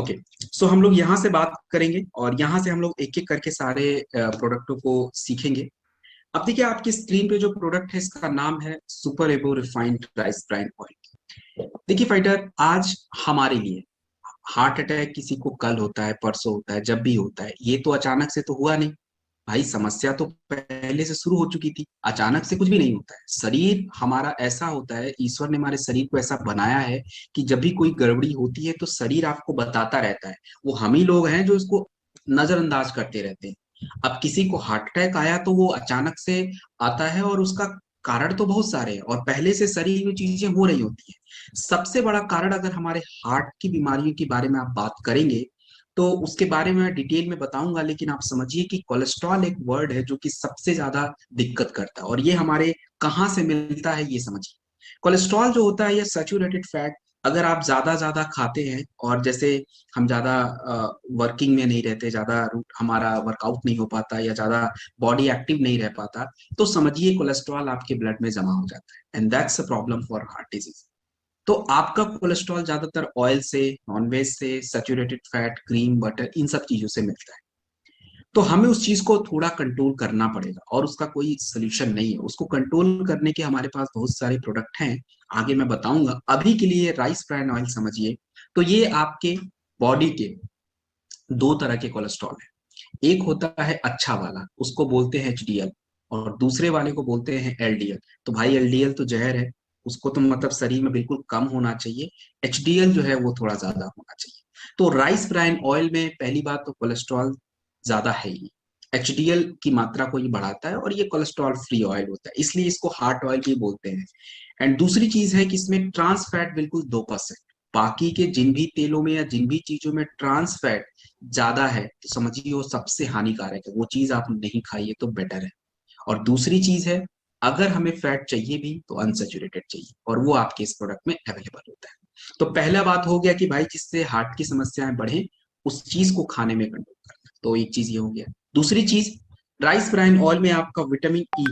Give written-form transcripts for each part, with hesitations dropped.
Okay. सो हम लोग यहाँ से बात करेंगे और यहाँ से हम लोग एक एक करके सारे प्रोडक्टों को सीखेंगे। अब देखिए आपकी स्क्रीन पे जो प्रोडक्ट है इसका नाम है सुपर एबो रिफाइंड राइस ब्राइन ऑयल। देखिए फाइटर, आज हमारे लिए हार्ट अटैक किसी को कल होता है, परसों होता है, जब भी होता है, ये तो अचानक से तो हुआ नहीं। भाई समस्या तो पहले से शुरू हो चुकी थी। अचानक से कुछ भी नहीं होता है। शरीर हमारा ऐसा होता है, ईश्वर ने हमारे शरीर को ऐसा बनाया है कि जब भी कोई गड़बड़ी होती है तो शरीर आपको बताता रहता है। वो हम ही लोग हैं जो इसको नजरअंदाज करते रहते हैं। अब किसी को हार्ट अटैक आया तो वो अचानक से आता है और उसका कारण तो बहुत सारे हैं और पहले से शरीर में चीजें हो रही होती है। सबसे बड़ा कारण अगर हमारे हार्ट की बीमारियों के बारे में आप बात करेंगे तो उसके बारे में मैं डिटेल में बताऊंगा, लेकिन आप समझिए कि कोलेस्ट्रॉल एक वर्ड है जो कि सबसे ज्यादा दिक्कत करता है और ये हमारे कहाँ से मिलता है ये समझिए। कोलेस्ट्रॉल जो होता है ये सैचुरेटेड फैट, अगर आप ज्यादा ज्यादा खाते हैं और जैसे हम ज्यादा वर्किंग में नहीं रहते, ज्यादा हमारा वर्कआउट नहीं हो पाता या ज्यादा बॉडी एक्टिव नहीं रह पाता, तो समझिए कोलेस्ट्रॉल आपके ब्लड में जमा हो जाता है and that's a problem for heart disease. तो आपका कोलेस्ट्रॉल ज्यादातर ऑयल से, नॉनवेज से, सैचुरेटेड फैट, क्रीम, बटर, इन सब चीजों से मिलता है। तो हमें उस चीज को थोड़ा कंट्रोल करना पड़ेगा और उसका कोई सोल्यूशन नहीं है। उसको कंट्रोल करने के हमारे पास बहुत सारे प्रोडक्ट हैं, आगे मैं बताऊंगा। अभी के लिए राइस ब्रान ऑयल समझिए। तो ये आपके बॉडी के दो तरह के कोलेस्ट्रॉल है। एक होता है अच्छा वाला, उसको बोलते हैं एचडीएल, और दूसरे वाले को बोलते हैं एलडीएल। तो भाई एलडीएल तो जहर है, उसको तो मतलब शरीर में बिल्कुल कम होना चाहिए। एचडीएल जो है वो थोड़ा ज्यादा होना चाहिए। तो राइस ब्राइन ऑयल में पहली बात तो कोलेस्ट्रॉल ज्यादा है ही, एचडीएल की मात्रा को ये बढ़ाता है और ये कोलेस्ट्रॉल फ्री ऑयल होता है, इसलिए इसको हार्ट ऑयल भी बोलते हैं। एंड दूसरी चीज है कि इसमें ट्रांस फैट बिल्कुल 2%। बाकी के जिन भी तेलों में या जिन भी चीजों में ट्रांस फैट ज्यादा है तो समझिए वो सबसे हानिकारक है, वो चीज आप नहीं खाइए तो बेटर है। और दूसरी चीज है, अगर हमें फैट चाहिए भी तो अनसेचुरेटेड चाहिए और वो आपके इस प्रोडक्ट में अवेलेबल होता है। तो पहला बात हो गया कि भाई जिससे हार्ट की समस्याएं बढ़े उस चीज को खाने में कंट्रोल करना, तो एक चीज ये हो गया। दूसरी चीज, राइस ब्राइन ऑयल में आपका विटामिन ई,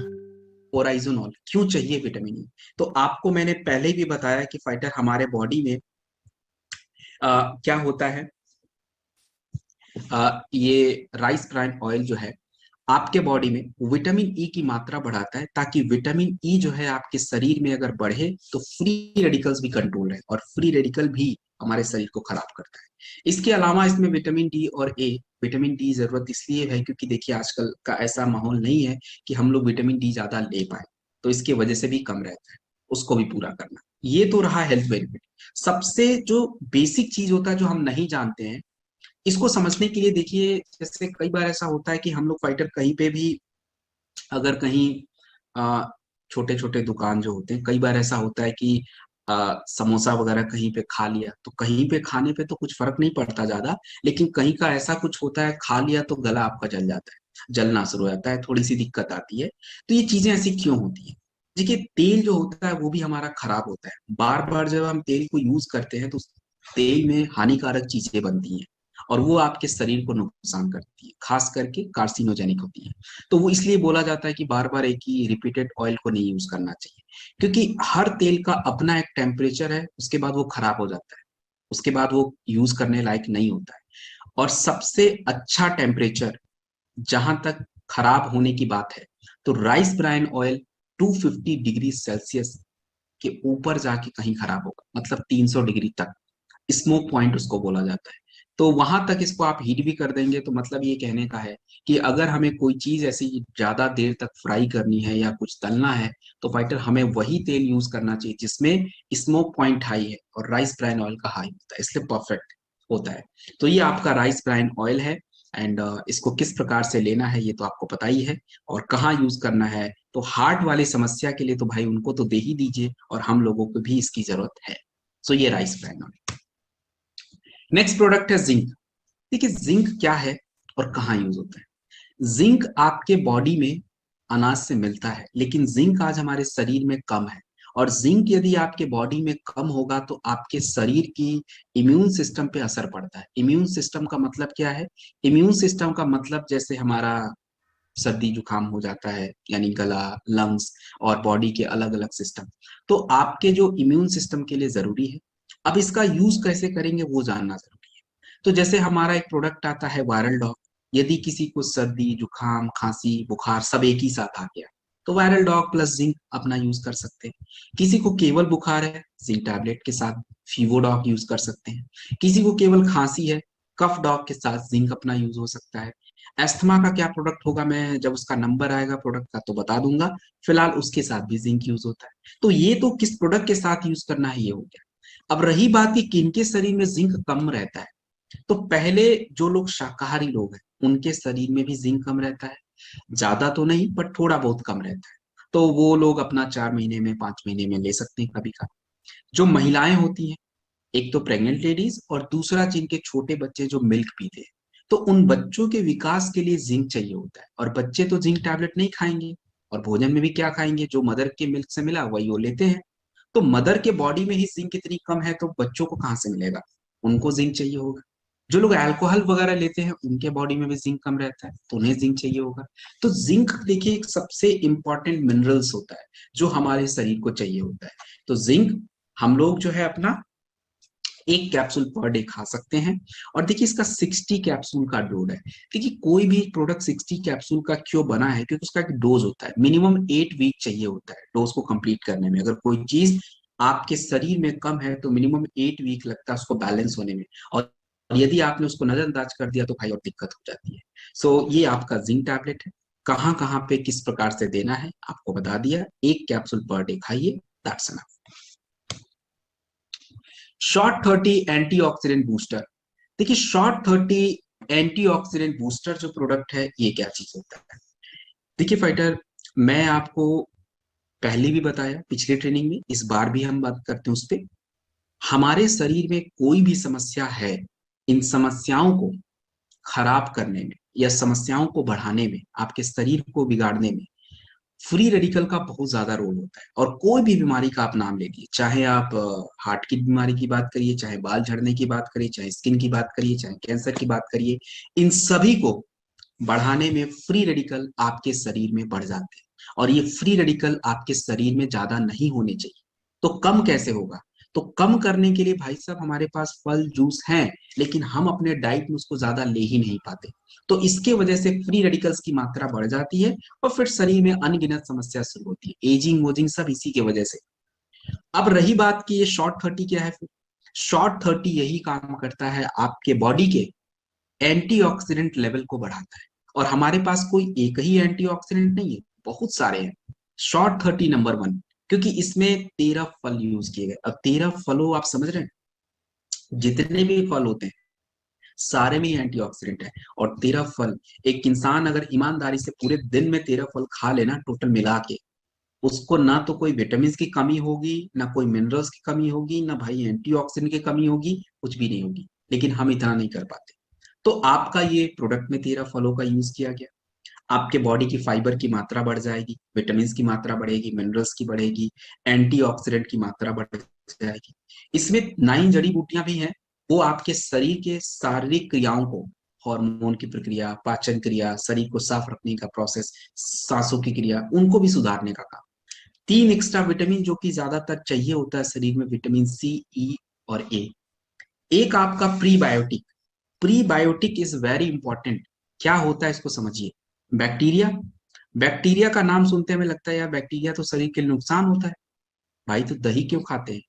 ओराइजोनॉल, क्यों चाहिए विटामिन ई? तो आपको मैंने पहले भी बताया कि फाइटर हमारे बॉडी में क्या होता है। ये राइस ब्राइन ऑयल जो है आपके बॉडी में विटामिन ई की मात्रा बढ़ाता है, ताकि विटामिन ई जो है आपके शरीर में अगर बढ़े तो फ्री रेडिकल्स भी कंट्रोल रहे, और फ्री रेडिकल भी हमारे शरीर को खराब करता है। इसके अलावा इसमें विटामिन डी और ए, विटामिन डी जरूरत इसलिए है क्योंकि देखिए आजकल का ऐसा माहौल नहीं है कि हम लोग विटामिन डी ज्यादा ले पाए, तो इसकी वजह से भी कम रहता है, उसको भी पूरा करना। ये तो रहा हेल्थ बेनिफिट। सबसे जो बेसिक चीज होता है जो हम नहीं जानते हैं, इसको समझने के लिए देखिए, जैसे कई बार ऐसा होता है कि हम लोग फाइटर कहीं पे भी, अगर कहीं छोटे छोटे दुकान जो होते हैं, कई बार ऐसा होता है कि समोसा वगैरह कहीं पे खा लिया, तो कहीं पे खाने पे तो कुछ फर्क नहीं पड़ता ज्यादा, लेकिन कहीं का ऐसा कुछ होता है खा लिया तो गला आपका जल जाता है, जलना शुरू हो जाता है, थोड़ी सी दिक्कत आती है। तो ये चीजें ऐसी क्यों होती है? देखिए तेल जो होता है वो भी हमारा खराब होता है। बार बार जब हम तेल को यूज करते हैं तो तेल में हानिकारक चीजें बनती हैं और वो आपके शरीर को नुकसान करती है, खास करके कार्सिनोजेनिक होती है। तो वो इसलिए बोला जाता है कि बार बार एक ही रिपीटेड ऑयल को नहीं यूज करना चाहिए, क्योंकि हर तेल का अपना एक टेम्परेचर है, उसके बाद वो खराब हो जाता है, उसके बाद वो यूज करने लायक नहीं होता है। और सबसे अच्छा टेम्परेचर जहां तक खराब होने की बात है, तो rice bran oil 250 degree Celsius के ऊपर जाके कहीं खराब होगा, मतलब 300 डिग्री तक, स्मोक पॉइंट उसको बोला जाता है। तो वहां तक इसको आप हीट भी कर देंगे तो मतलब ये कहने का है कि अगर हमें कोई चीज ऐसी ज्यादा देर तक फ्राई करनी है या कुछ तलना है, तो फाइटर हमें वही तेल यूज करना चाहिए जिसमें स्मोक पॉइंट हाई है और राइस ब्राइन ऑयल का हाई होता है, इसलिए परफेक्ट होता है। तो ये आपका राइस ब्राइन ऑयल है। एंड इसको किस प्रकार से लेना है ये तो आपको पता ही है, और कहाँ यूज करना है। तो हार्ट वाली समस्या के लिए तो भाई उनको तो दे ही दीजिए, और हम लोगों को भी इसकी जरूरत है। सो ये rice bran oil. Next product है जिंक। देखिए जिंक क्या है और कहाँ यूज होता है। जिंक आपके बॉडी में अनाज से मिलता है, लेकिन जिंक आज हमारे शरीर में कम है। और जिंक यदि आपके बॉडी में कम होगा तो आपके शरीर की इम्यून सिस्टम पे असर पड़ता है। इम्यून सिस्टम का मतलब क्या है? इम्यून सिस्टम का मतलब जैसे हमारा सर्दी जुकाम हो जाता है, यानी गला, लंग्स और बॉडी के अलग अलग सिस्टम, तो आपके जो इम्यून सिस्टम के लिए जरूरी है। अब इसका यूज कैसे करेंगे वो जानना जरूरी है। तो जैसे हमारा एक प्रोडक्ट आता है वायरल डॉग, यदि किसी को सर्दी जुकाम खांसी बुखार सब एक ही साथ आ गया तो वायरल डॉग प्लस जिंक अपना यूज कर सकते हैं। किसी को केवल बुखार है, जिंक टैबलेट के साथ फीवो डॉग यूज कर सकते हैं। किसी को केवल खांसी है, कफ डॉग के साथ जिंक अपना यूज हो सकता है। एस्थमा का क्या प्रोडक्ट होगा, मैं जब उसका नंबर आएगा प्रोडक्ट का तो बता दूंगा। फिलहाल उसके साथ भी जिंक यूज होता है। तो ये तो किस प्रोडक्ट के साथ यूज करना है ये हो गया। अब रही बात कि किनके शरीर में जिंक कम रहता है, तो पहले जो लोग शाकाहारी लोग हैं उनके शरीर में भी जिंक कम रहता है, ज्यादा तो नहीं पर थोड़ा बहुत कम रहता है। तो वो लोग अपना 4 महीने में 5 महीने में ले सकते हैं कभी का। जो महिलाएं होती हैं, एक तो प्रेग्नेंट लेडीज और दूसरा जिनके छोटे बच्चे जो मिल्क पीते हैं, तो उन बच्चों के विकास के लिए जिंक चाहिए होता है। और बच्चे तो जिंक टैबलेट नहीं खाएंगे, और भोजन में भी क्या खाएंगे, जो मदर के मिल्क से मिला वही वो लेते हैं। तो मदर के बॉडी में ही जिंक इतनी कम है तो बच्चों को कहाँ से मिलेगा, उनको जिंक चाहिए होगा। जो लोग अल्कोहल वगैरह लेते हैं उनके बॉडी में भी जिंक कम रहता है तो उन्हें जिंक चाहिए होगा। तो जिंक देखिए एक सबसे इंपॉर्टेंट मिनरल्स होता है जो हमारे शरीर को चाहिए होता है। तो जिंक हम लोग जो है अपना 1 कैप्सूल पर डे खा सकते हैं। और देखिए इसका 60 कैप्सूल का डोज है। देखिए कोई भी प्रोडक्ट 60 कैप्सूल का क्यों बना है, क्योंकि उसका एक डोज होता है, मिनिमम 8 वीक चाहिए होता है डोज को कंप्लीट करने में। अगर कोई चीज आपके शरीर में कम है तो मिनिमम 8 वीक लगता है उसको बैलेंस होने में। और यदि आपने उसको नजरअंदाज कर दिया तो भाई और दिक्कत हो जाती है। सो ये आपका जिंक टैबलेट है। कहाँ कहाँ पे किस प्रकार से देना है आपको बता दिया, 1 कैप्सूल पर डे खाइए, that's enough. Short 30 antioxidant booster. देखिए शॉर्ट 30 एंटीऑक्सीडेंट बूस्टर जो प्रोडक्ट है ये क्या चीज होता है। देखिए फाइटर, मैं आपको पहले भी बताया पिछले ट्रेनिंग में, इस बार भी हम बात करते हैं उस पे। हमारे शरीर में कोई भी समस्या है, इन समस्याओं को खराब करने में या समस्याओं को बढ़ाने में, आपके शरीर को बिगाड़ने में फ्री रेडिकल का बहुत ज्यादा रोल होता है। और कोई भी बीमारी का आप नाम ले लीजिए, चाहे आप हार्ट की बीमारी की बात करिए, चाहे बाल झड़ने की बात करिए, चाहे स्किन की बात करिए, चाहे कैंसर की बात करिए, इन सभी को बढ़ाने में फ्री रेडिकल आपके शरीर में बढ़ जाते हैं। और ये फ्री रेडिकल आपके शरीर में ज्यादा नहीं होने चाहिए। तो कम कैसे होगा, तो कम करने के लिए भाई साहब हमारे पास फल जूस हैं, लेकिन हम अपने डाइट में उसको ज्यादा ले ही नहीं पाते। तो इसके वजह से फ्री रेडिकल्स की मात्रा बढ़ जाती है और फिर शरीर में अनगिनत समस्या शुरू होती है, एजिंग वोजिंग सब इसी के वजह से। अब रही बात कि ये शॉर्ट 30 क्या है, फिर शॉर्ट 30 यही काम करता है, आपके बॉडी के एंटीऑक्सीडेंट लेवल को बढ़ाता है। और हमारे पास कोई एक ही एंटीऑक्सीडेंट नहीं है, बहुत सारे हैं। शॉर्ट 30 नंबर 1, क्योंकि इसमें 13 फल यूज किए गए। अब 13 फलों आप समझ रहे हैं, जितने भी फल होते हैं सारे में एंटीऑक्सीडेंट है। और 13 फल, एक इंसान अगर ईमानदारी से पूरे दिन में 13 फल खा लेना टोटल मिला के, उसको ना तो कोई विटामिन की कमी होगी, ना कोई मिनरल्स की कमी होगी, ना भाई एंटीऑक्सीडेंट की कमी होगी, कुछ भी नहीं होगी। लेकिन हम इतना नहीं कर पाते। तो आपका ये प्रोडक्ट में 13 फलों का यूज किया गया, आपके बॉडी की फाइबर की मात्रा बढ़ जाएगी, विटामिन की मात्रा बढ़ेगी, मिनरल्स की बढ़ेगी, एंटीऑक्सीडेंट की मात्रा बढ़ जाएगी। इसमें 9 जड़ी बूटियां भी हैं, वो आपके शरीर के शारीरिक क्रियाओं को, हार्मोन की प्रक्रिया, पाचन क्रिया, शरीर को साफ रखने का प्रोसेस, सांसों की क्रिया, उनको भी सुधारने का काम। 3 एक्स्ट्रा विटामिन जो कि ज्यादातर चाहिए होता है शरीर में, विटामिन सी, ई और ए। एक आपका prebiotic. Prebiotic is very important. क्या होता है इसको समझिए। बैक्टीरिया, बैक्टीरिया का नाम सुनते हमें लगता है यार बैक्टीरिया तो शरीर के लिए नुकसान होता है। भाई तो दही क्यों खाते हैं,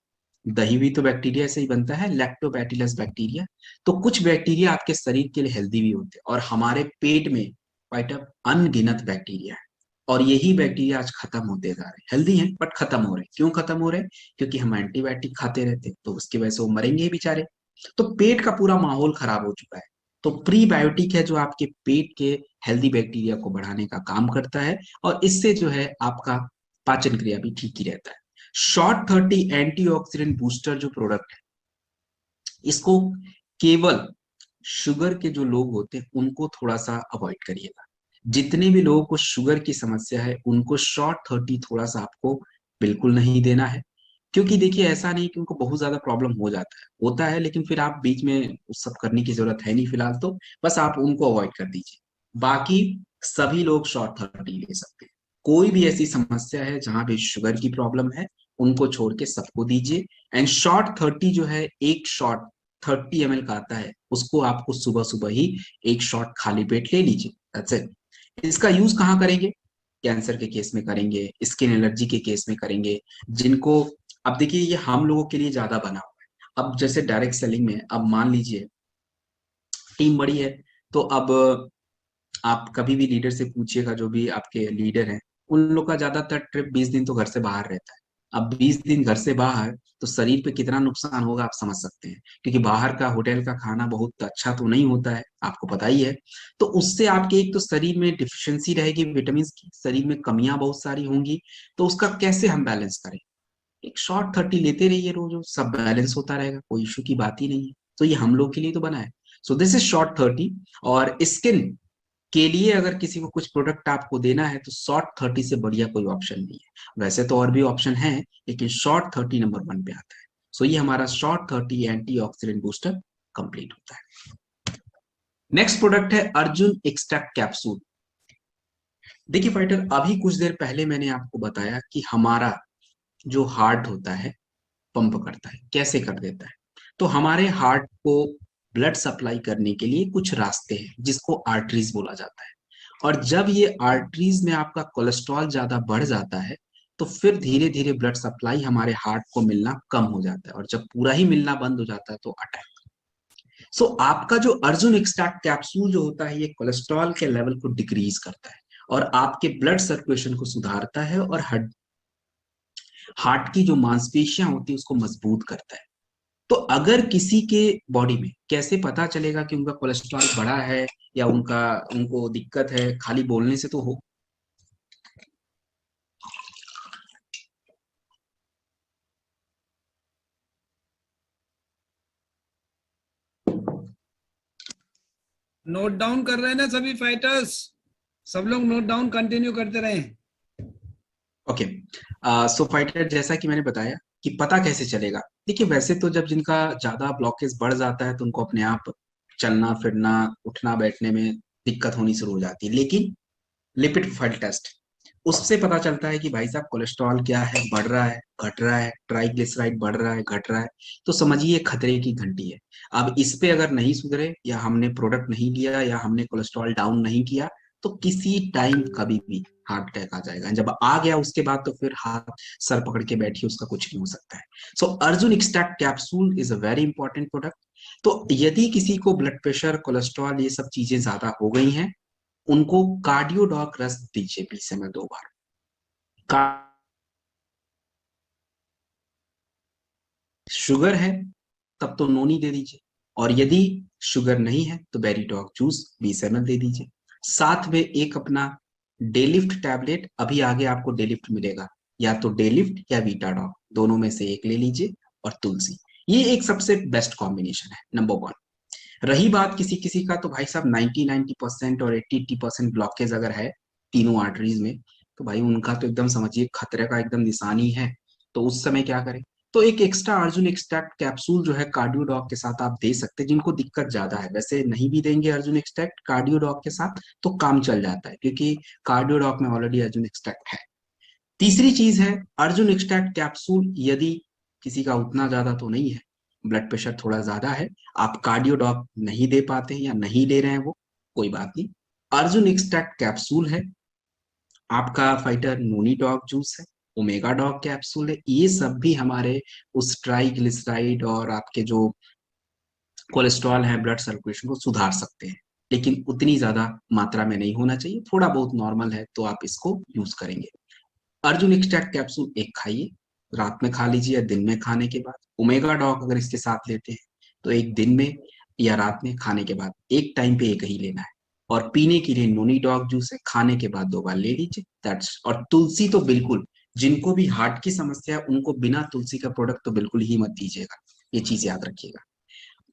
दही भी तो बैक्टीरिया से ही बनता है, लैक्टोबैटिलस बैक्टीरिया। तो कुछ बैक्टीरिया आपके शरीर के लिए हेल्दी भी होते हैं, और हमारे पेट में क्वाइट अनगिनत बैक्टीरिया है। और यही बैक्टीरिया आज खत्म होते जा रहे हैं, हेल्दी हैं बट खत्म हो रहे हैं। क्यों खत्म हो रहे हैं, क्योंकि हम एंटीबायोटिक खाते रहते हैं, तो उसकी वजह से वो मरेंगे ही बेचारे। तो पेट का पूरा माहौल खराब हो चुका है। तो प्रीबायोटिक है जो आपके पेट के हेल्दी बैक्टीरिया को बढ़ाने का काम करता है, और इससे जो है आपका पाचन क्रिया भी ठीक ही रहता है। शॉर्ट 30 एंटीऑक्सीडेंट बूस्टर जो प्रोडक्ट है, इसको केवल शुगर के जो लोग होते हैं उनको थोड़ा सा अवॉइड करिएगा। जितने भी लोगों को शुगर की समस्या है उनको शॉर्ट 30 थोड़ा सा आपको बिल्कुल नहीं देना है। क्योंकि देखिए ऐसा नहीं कि उनको बहुत ज्यादा प्रॉब्लम हो जाता है, होता है, लेकिन फिर आप बीच में उस सब करने की जरूरत है नहीं फिलहाल, तो बस आप उनको अवॉइड कर दीजिए। बाकी सभी लोग शॉर्ट 30 ले सकते हैं। कोई भी ऐसी समस्या है जहां भी शुगर की प्रॉब्लम है, उनको छोड़ के सबको दीजिए। एंड शॉर्ट 30 जो है एक शॉट 30 ml का आता है, उसको आपको सुबह सुबह ही एक शॉट खाली पेट ले लीजिए, दैट्स इट। इसका यूज कहाँ करेंगे? कैंसर के केस में करेंगे, स्किन एलर्जी के केस में करेंगे, जिनको, अब देखिए ये हम लोगों के लिए ज्यादा बना हुआ है। अब जैसे डायरेक्ट सेलिंग में, अब मान लीजिए टीम बड़ी है, तो अब आप कभी भी लीडर से पूछिएगा, जो भी आपके लीडर हैं, उन लोग का ज्यादातर ट्रिप 20 दिन तो घर से बाहर रहता है। अब 20 दिन घर से बाहर, तो शरीर पे कितना नुकसान होगा आप समझ सकते हैं, क्योंकि बाहर का होटल का खाना बहुत अच्छा तो नहीं होता है, आपको पता ही है। तो उससे आपके एक तो शरीर में डिफिशियंसी रहेगी विटामिन की, शरीर में कमियां बहुत सारी होंगी। तो उसका कैसे हम बैलेंस करें? एक शॉर्ट 30 लेते रहिए रोज रोज, सब बैलेंस होता रहेगा, कोई इशू की बात ही नहीं है। तो ये हम लोग के लिए तो बना है। So this is short 30। और स्किन के लिए अगर किसी को कुछ प्रोडक्ट आपको देना है, तो शॉर्ट 30 से बढ़िया कोई ऑप्शन नहीं है। वैसे तो और भी ऑप्शन है, लेकिन शॉर्ट 30 नंबर 1 पे आता है। सो ये हमारा शॉर्ट 30 एंटीऑक्सीडेंट बूस्टर कंप्लीट होता है। नेक्स्ट प्रोडक्ट है अर्जुन एक्सट्रैक्ट कैप्सूल। देखिए फाइटर, अभी कुछ देर पहले मैंने आपको बताया कि हमारा जो हार्ट होता है पंप करता है, कैसे कर देता है। तो हमारे हार्ट को ब्लड सप्लाई करने के लिए कुछ रास्ते हैं, जिसको आर्टरीज बोला जाता है। और जब ये आर्टरीज में आपका कोलेस्ट्रॉल ज्यादा बढ़ जाता है, तो फिर धीरे धीरे ब्लड सप्लाई हमारे हार्ट को मिलना कम हो जाता है, और जब पूरा ही मिलना बंद हो जाता है तो अटैक। सो आपका जो अर्जुन एक्सट्रैक्ट कैप्सूल जो होता है, ये कोलेस्ट्रॉल के लेवल को डिक्रीज करता है, और आपके ब्लड सर्कुलेशन को सुधारता है, और हार्ट की जो मांसपेशियां होती है उसको मजबूत करता है। तो अगर किसी के बॉडी में, कैसे पता चलेगा कि उनका कोलेस्ट्रॉल बढ़ा है या उनको दिक्कत है? खाली बोलने से तो हो? नोट डाउन कर रहे हैं ना सभी फाइटर्स? सब लोग नोट डाउन कंटिन्यू करते रहे। ओके। सो फाइटर, जैसा कि मैंने बताया कि पता कैसे चलेगा। देखिए वैसे तो जब जिनका ज्यादा ब्लॉकेज बढ़ जाता है, तो उनको अपने आप चलना फिरना, उठना बैठने में दिक्कत होनी शुरू हो जाती है। लेकिन लिपिड प्रोफाइल टेस्ट, उससे पता चलता है कि भाई साहब कोलेस्ट्रॉल क्या है, बढ़ रहा है, घट रहा है, ट्राइग्लिसराइड बढ़ रहा है, घट रहा है, तो समझिए खतरे की घंटी है। अब इस पे अगर नहीं सुधरे, या हमने प्रोडक्ट नहीं लिया, या हमने कोलेस्ट्रॉल डाउन नहीं किया, तो किसी टाइम कभी भी हार्ट अटैक आ जाएगा। जब आ गया उसके बाद तो फिर हाथ सर पकड़ के बैठिए, उसका कुछ नहीं हो सकता है। So Arjun extract capsule is a very important product. तो यदि किसी को ब्लड प्रेशर, कोलेस्ट्रॉल, ये सब चीजें ज्यादा हो गई हैं, उनको कार्डियोडॉक रस दीजिए 20 ml 2 बार। शुगर है तब तो नोनी दे दीजिए, और यदि शुगर नहीं है तो बेरीटॉक जूस 20 ml दे दीजिए। साथ में एक अपना डेलिफ्ट टैबलेट, अभी आगे आपको डेलिफ्ट मिलेगा, या तो डेलिफ्ट या वीटाडॉक, दोनों में से एक ले लीजिए। और तुलसी, ये एक सबसे बेस्ट कॉम्बिनेशन है, नंबर 1। रही बात किसी किसी का, तो भाई साहब 90% और 80% ब्लॉकेज अगर है तीनों आर्टरीज में, तो भाई उनका तो एकदम समझिए खतरे का एकदम निशान ही है। तो उस समय क्या करें? तो एक एक्स्ट्रा अर्जुन एक्सट्रैक्ट कैप्सूल जो है कार्डियोडॉक के साथ आप दे सकते हैं, जिनको दिक्कत ज्यादा है। वैसे नहीं भी देंगे अर्जुन एक्सट्रैक्ट कार्डियोडॉक के साथ तो काम चल जाता है, क्योंकि कार्डियोडॉक में ऑलरेडी अर्जुन एक्सट्रैक्ट है। तीसरी चीज है अर्जुन एक्सट्रैक्ट कैप्सूल, यदि किसी का उतना ज्यादा तो नहीं है, ब्लड प्रेशर थोड़ा ज्यादा है, आप कार्डियोडॉक नहीं दे पाते हैं या नहीं ले रहे हैं, वो कोई बात नहीं। अर्जुन एक्सट्रैक्ट कैप्सूल है, आपका फाइटर नोनी डॉग जूस है, ओमेगा डॉग कैप्सूल है, ये सब भी हमारे उस ट्राइग्लिसराइड और आपके जो कोलेस्ट्रॉल है, ब्लड सर्कुलेशन को सुधार सकते हैं। लेकिन उतनी ज्यादा मात्रा में नहीं होना चाहिए, थोड़ा बहुत नॉर्मल है तो आप इसको यूज करेंगे। अर्जुन एक्सट्रैक्ट कैप्सूल एक खाइए, रात में खा लीजिए या दिन में खाने के बाद। ओमेगा डॉग अगर इसके साथ लेते हैं, तो एक दिन में या रात में खाने के बाद, एक टाइम पे एक ही लेना है। और पीने के लिए नोनी डॉग जूस है, खाने के बाद 2 बार ले लीजिए, दैट्स। और तुलसी तो बिल्कुल, जिनको भी हार्ट की समस्या है उनको बिना तुलसी का प्रोडक्ट तो बिल्कुल ही मत दीजिएगा, ये चीज याद रखिएगा।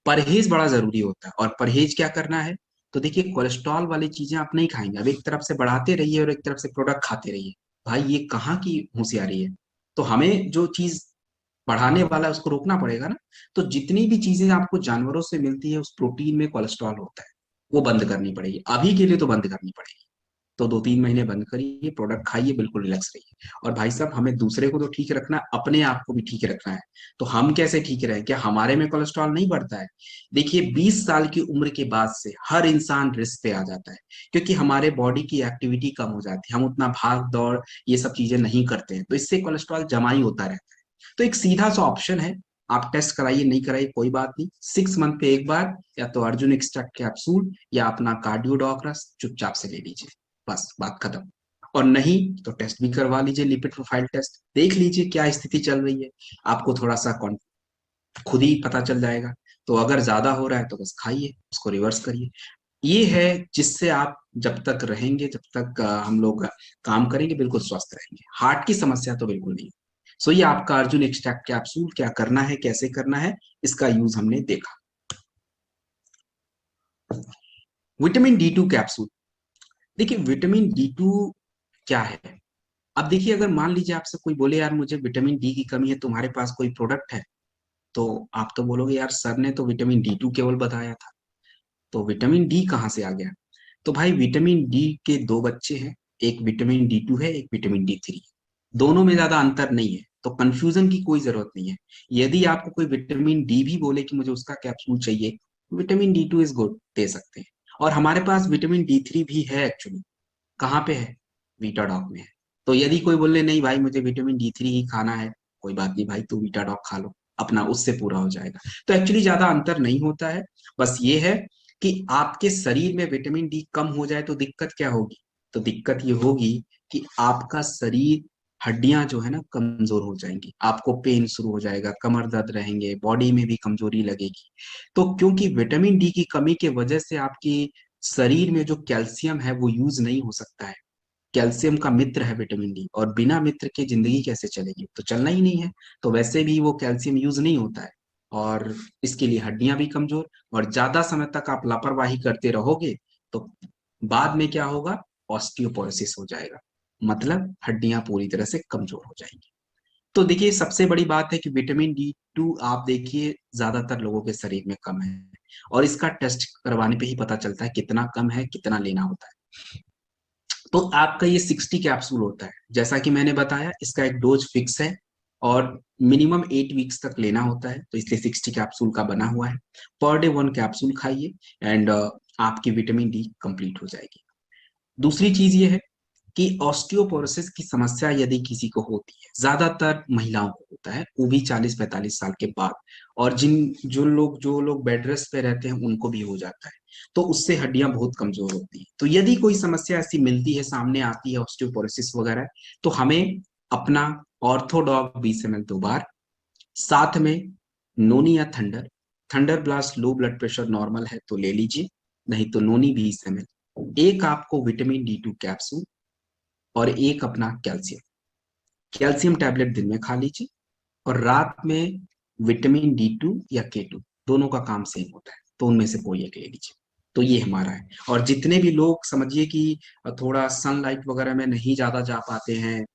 परहेज बड़ा जरूरी होता है, और परहेज क्या करना है? तो देखिए कोलेस्ट्रॉल वाली चीजें आप नहीं खाएंगे, अब एक तरफ से बढ़ाते रहिए और एक तरफ से प्रोडक्ट खाते रहिए, भाई ये कहाँ की होशियारी है? तो हमें जो चीज बढ़ाने वाला है उसको रोकना पड़ेगा ना। तो जितनी भी चीजें आपको जानवरों से मिलती है, उस प्रोटीन में कोलेस्ट्रॉल होता है, वो बंद करनी पड़ेगी, अभी के लिए तो बंद करनी पड़ेगी। तो 2-3 महीने बंद करिए, प्रोडक्ट खाइए, बिल्कुल रिलैक्स रहिए। और भाई साहब, हमें दूसरे को तो ठीक रखना है, अपने आप को भी ठीक रखना है। तो हम कैसे ठीक रहें? क्या हमारे में कोलेस्ट्रॉल नहीं बढ़ता है? देखिए, 20 साल की उम्र के बाद से हर इंसान रिस्क पे आ जाता है, क्योंकि हमारे बॉडी की एक्टिविटी कम हो जाती है, हम उतना भाग दौड़ ये सब चीजें नहीं करते हैं, तो इससे कोलेस्ट्रॉल जमा ही होता रहता है। तो एक सीधा सा ऑप्शन है, आप टेस्ट कराइए, नहीं कराइए कोई बात नहीं, 6 मंथ पे एक बार या तो अर्जुन एक्सट्रैक्ट कैप्सूल या अपना कार्डियो डॉक्टर्स चुपचाप से ले लीजिए, बस बात खत्म। और नहीं तो टेस्ट भी करवा लीजिए, लिपिड प्रोफाइल टेस्ट, देख लीजिए क्या स्थिति चल रही है, आपको थोड़ा सा खुद ही पता चल जाएगा। तो अगर ज्यादा हो रहा है तो बस खाइए, उसको रिवर्स करिए। ये है जिससे आप जब तक रहेंगे, जब तक हम लोग काम करेंगे, बिल्कुल स्वस्थ रहेंगे। हार्ट की समस्या तो बिल्कुल नहीं। सो ये आपका अर्जुन एक्सट्रैक्ट कैप्सूल क्या करना है, कैसे करना है, इसका यूज हमने देखा। Vitamin D2 capsule. देखिए, विटामिन D2 क्या है? अब देखिए, अगर मान लीजिए आपसे कोई बोले यार मुझे विटामिन D की कमी है, तुम्हारे पास कोई प्रोडक्ट है? तो आप तो बोलोगे यार सर ने तो विटामिन D2 केवल बताया था, तो विटामिन D कहाँ से आ गया? तो भाई, विटामिन D के दो बच्चे हैं, एक विटामिन D2 है, एक विटामिन D3। दोनों में ज्यादा अंतर नहीं है, तो कंफ्यूजन की कोई जरूरत नहीं है। यदि आपको कोई विटामिन D भी बोले कि मुझे उसका कैप्सूल चाहिए, विटामिन D2 इज गुड, दे सकते हैं। और हमारे पास विटामिन D3 भी है एक्चुअली। कहाँ पे है? वीटाडॉक में है। तो यदि कोई बोले नहीं भाई मुझे विटामिन D3 ही खाना है, कोई बात नहीं भाई, तू वीटाडॉक खा लो, अपना उससे पूरा हो जाएगा। तो एक्चुअली ज्यादा अंतर नहीं होता है। बस ये है कि आपके शरीर में विटामिन D कम हो जाए तो दिक्कत क्या होगी? तो दिक्कत ये होगी कि आपका शरीर, हड्डियां जो है ना कमजोर हो जाएंगी, आपको पेन शुरू हो जाएगा, कमर दर्द रहेंगे, बॉडी में भी कमजोरी लगेगी। तो क्योंकि विटामिन D की कमी के वजह से आपकी शरीर में जो कैल्शियम है वो यूज नहीं हो सकता है। कैल्शियम का मित्र है विटामिन D, और बिना मित्र के जिंदगी कैसे चलेगी? तो चलना ही नहीं है। तो वैसे भी वो कैल्शियम यूज नहीं होता है, और इसके लिए हड्डियां भी कमजोर। और ज्यादा समय तक आप लापरवाही करते रहोगे तो बाद में क्या होगा? ऑस्टियोपोरोसिस हो जाएगा, मतलब हड्डियां पूरी तरह से कमजोर हो जाएंगी। तो देखिए, सबसे बड़ी बात है कि विटामिन D2 आप देखिए ज्यादातर लोगों के शरीर में कम है, और इसका टेस्ट करवाने पे ही पता चलता है कितना कम है, कितना लेना होता है। तो आपका ये 60 कैप्सूल होता है, जैसा कि मैंने बताया, इसका एक डोज फिक्स है और मिनिमम 8 वीक्स तक लेना होता है, तो इसलिए 60 कैप्सूल का बना हुआ है। पर डे 1 कैप्सूल खाइए, एंड आपकी विटामिन D कंप्लीट हो जाएगी। दूसरी चीज ये है कि ऑस्टियोपोरोसिस की समस्या यदि किसी को होती है, ज्यादातर महिलाओं को होता है, वो भी 40-45 साल के बाद। और जो लोग बेड रेस्ट पे रहते हैं उनको भी हो जाता है। तो उससे हड्डियां बहुत कमजोर होती है। तो यदि कोई समस्या ऐसी मिलती है, सामने आती है ऑस्टियोपोरोसिस वगैरह, तो हमें अपना ऑर्थोडॉग 20 ml 2 बार, साथ में नोनी या thunder, thunder blast low blood pressure normal है तो ले लीजिए, नहीं तो नोनी 20 ml, एक आपको विटामिन D2 कैप्सूल, और एक अपना कैल्शियम, कैल्शियम टैबलेट दिन में खा लीजिए। और रात में विटामिन D2 या K2, दोनों का काम सेम होता है, तो उनमें से कोई एक ले लीजिए। तो ये हमारा है। और जितने भी लोग समझिए कि थोड़ा सनलाइट वगैरह में नहीं ज्यादा जा पाते हैं,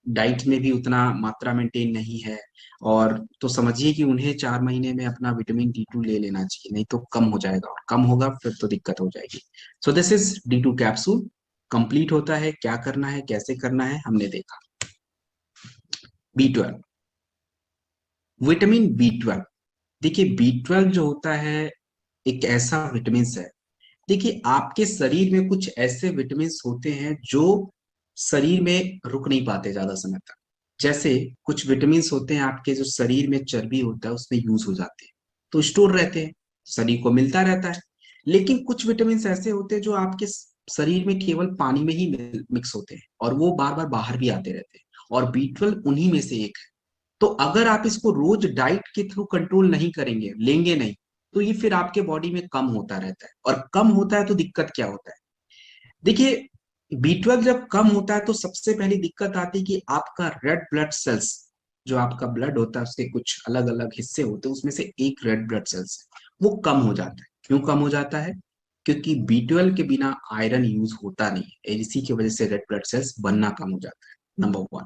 डाइट में भी उतना मात्रा मेंटेन नहीं है, और तो समझिए कि उन्हें 4 महीने में अपना विटामिन D2 ले लेना चाहिए, नहीं तो कम हो जाएगा, और कम होगा फिर तो दिक्कत हो जाएगी। सो this is D2 capsule. Complete होता है, क्या करना है, कैसे करना है, हमने देखा। B12, vitamin B12। देखिए, B12 जो होता है एक ऐसा विटामिन है। देखिए, आपके शरीर में कुछ ऐसे विटामिन होते हैं जो शरीर में रुक नहीं पाते ज्यादा समय तक। जैसे कुछ विटामिन होते हैं आपके, जो शरीर में चर्बी होता है उसमें यूज हो जाते हैं, तो स्टोर रहते हैं, शरीर को मिलता रहता है। लेकिन कुछ विटामिन ऐसे होते हैं जो आपके शरीर में केवल पानी में ही मिक्स होते हैं, और वो बार बार बाहर भी आते रहते हैं, और B12 उन्हीं में से एक है। तो अगर आप इसको रोज डाइट के थ्रू कंट्रोल नहीं करेंगे, लेंगे नहीं, तो ये फिर आपके बॉडी में कम होता रहता है, और कम होता है तो दिक्कत क्या होता है? देखिए, B12 जब कम होता है तो सबसे पहली दिक्कत आती है कि आपका रेड ब्लड सेल्स, जो आपका ब्लड होता है उसके कुछ अलग अलग हिस्से होते हैं, उसमें से एक रेड ब्लड सेल्स है, वो कम हो जाता है। क्यों कम हो जाता है? क्योंकि B12 के बिना आयरन यूज होता नहीं है, इसी की वजह से रेड ब्लड सेल्स बनना कम हो जाता है, नंबर वन।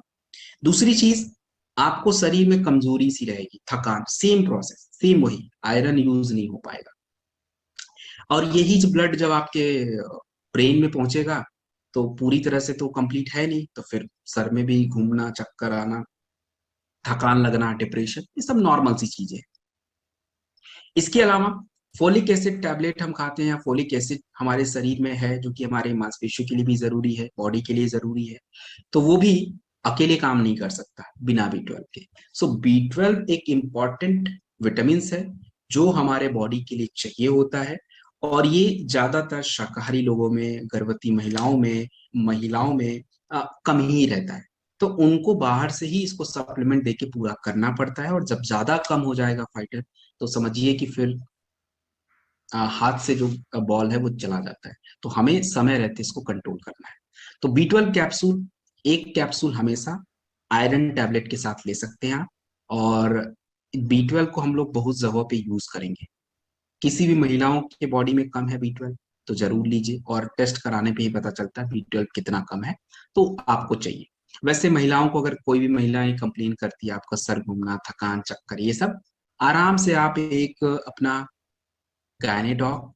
दूसरी चीज, आपको शरीर में कमजोरी सी रहेगी, थकान, सेम प्रोसेस, सेम वही, आयरन यूज नहीं हो पाएगा। और यही जो ब्लड जब आपके ब्रेन में पहुंचेगा, तो पूरी तरह से तो कंप्लीट है नहीं, तो फिर सर में भी घूमना, चक्कर आना, थकान लगना, डिप्रेशन, ये सब नॉर्मल सी चीजें हैं। इसके अलावा फोलिक एसिड टैबलेट हम खाते हैं, या फोलिक एसिड हमारे शरीर में है जो कि हमारे मांसपेशियों के लिए भी जरूरी है, बॉडी के लिए जरूरी है, तो वो भी अकेले काम नहीं कर सकता बिना B12 के। सो B12 एक इम्पॉर्टेंट विटामिन है जो हमारे बॉडी के लिए चाहिए होता है, और ये ज्यादातर शाकाहारी लोगों में, गर्भवती महिलाओं में कम ही रहता है। तो उनको बाहर से ही इसको सप्लीमेंट देके पूरा करना पड़ता है, और जब ज्यादा कम हो जाएगा फाइटर, तो समझिए कि फिर हाथ से जो बॉल है वो चला जाता है। तो हमें समय रहते इसको कंट्रोल करना है। तो B12 कैप्सूल, एक कैप्सूल हमेशा आयरन टैबलेट के साथ ले सकते हैं आप। और B12 को हम लोग बहुत जगहों पे यूज करेंगे। किसी भी महिलाओं के बॉडी में कम है B12 तो जरूर लीजिए, और टेस्ट कराने पे ही पता चलता है B12 कितना कम है, तो आपको चाहिए। वैसे महिलाओं को, अगर कोई भी महिलाएं कंप्लेन करती है आपका सर घूमना, थकान, चक्कर, ये सब, आराम से आप एक अपना गायनेडॉग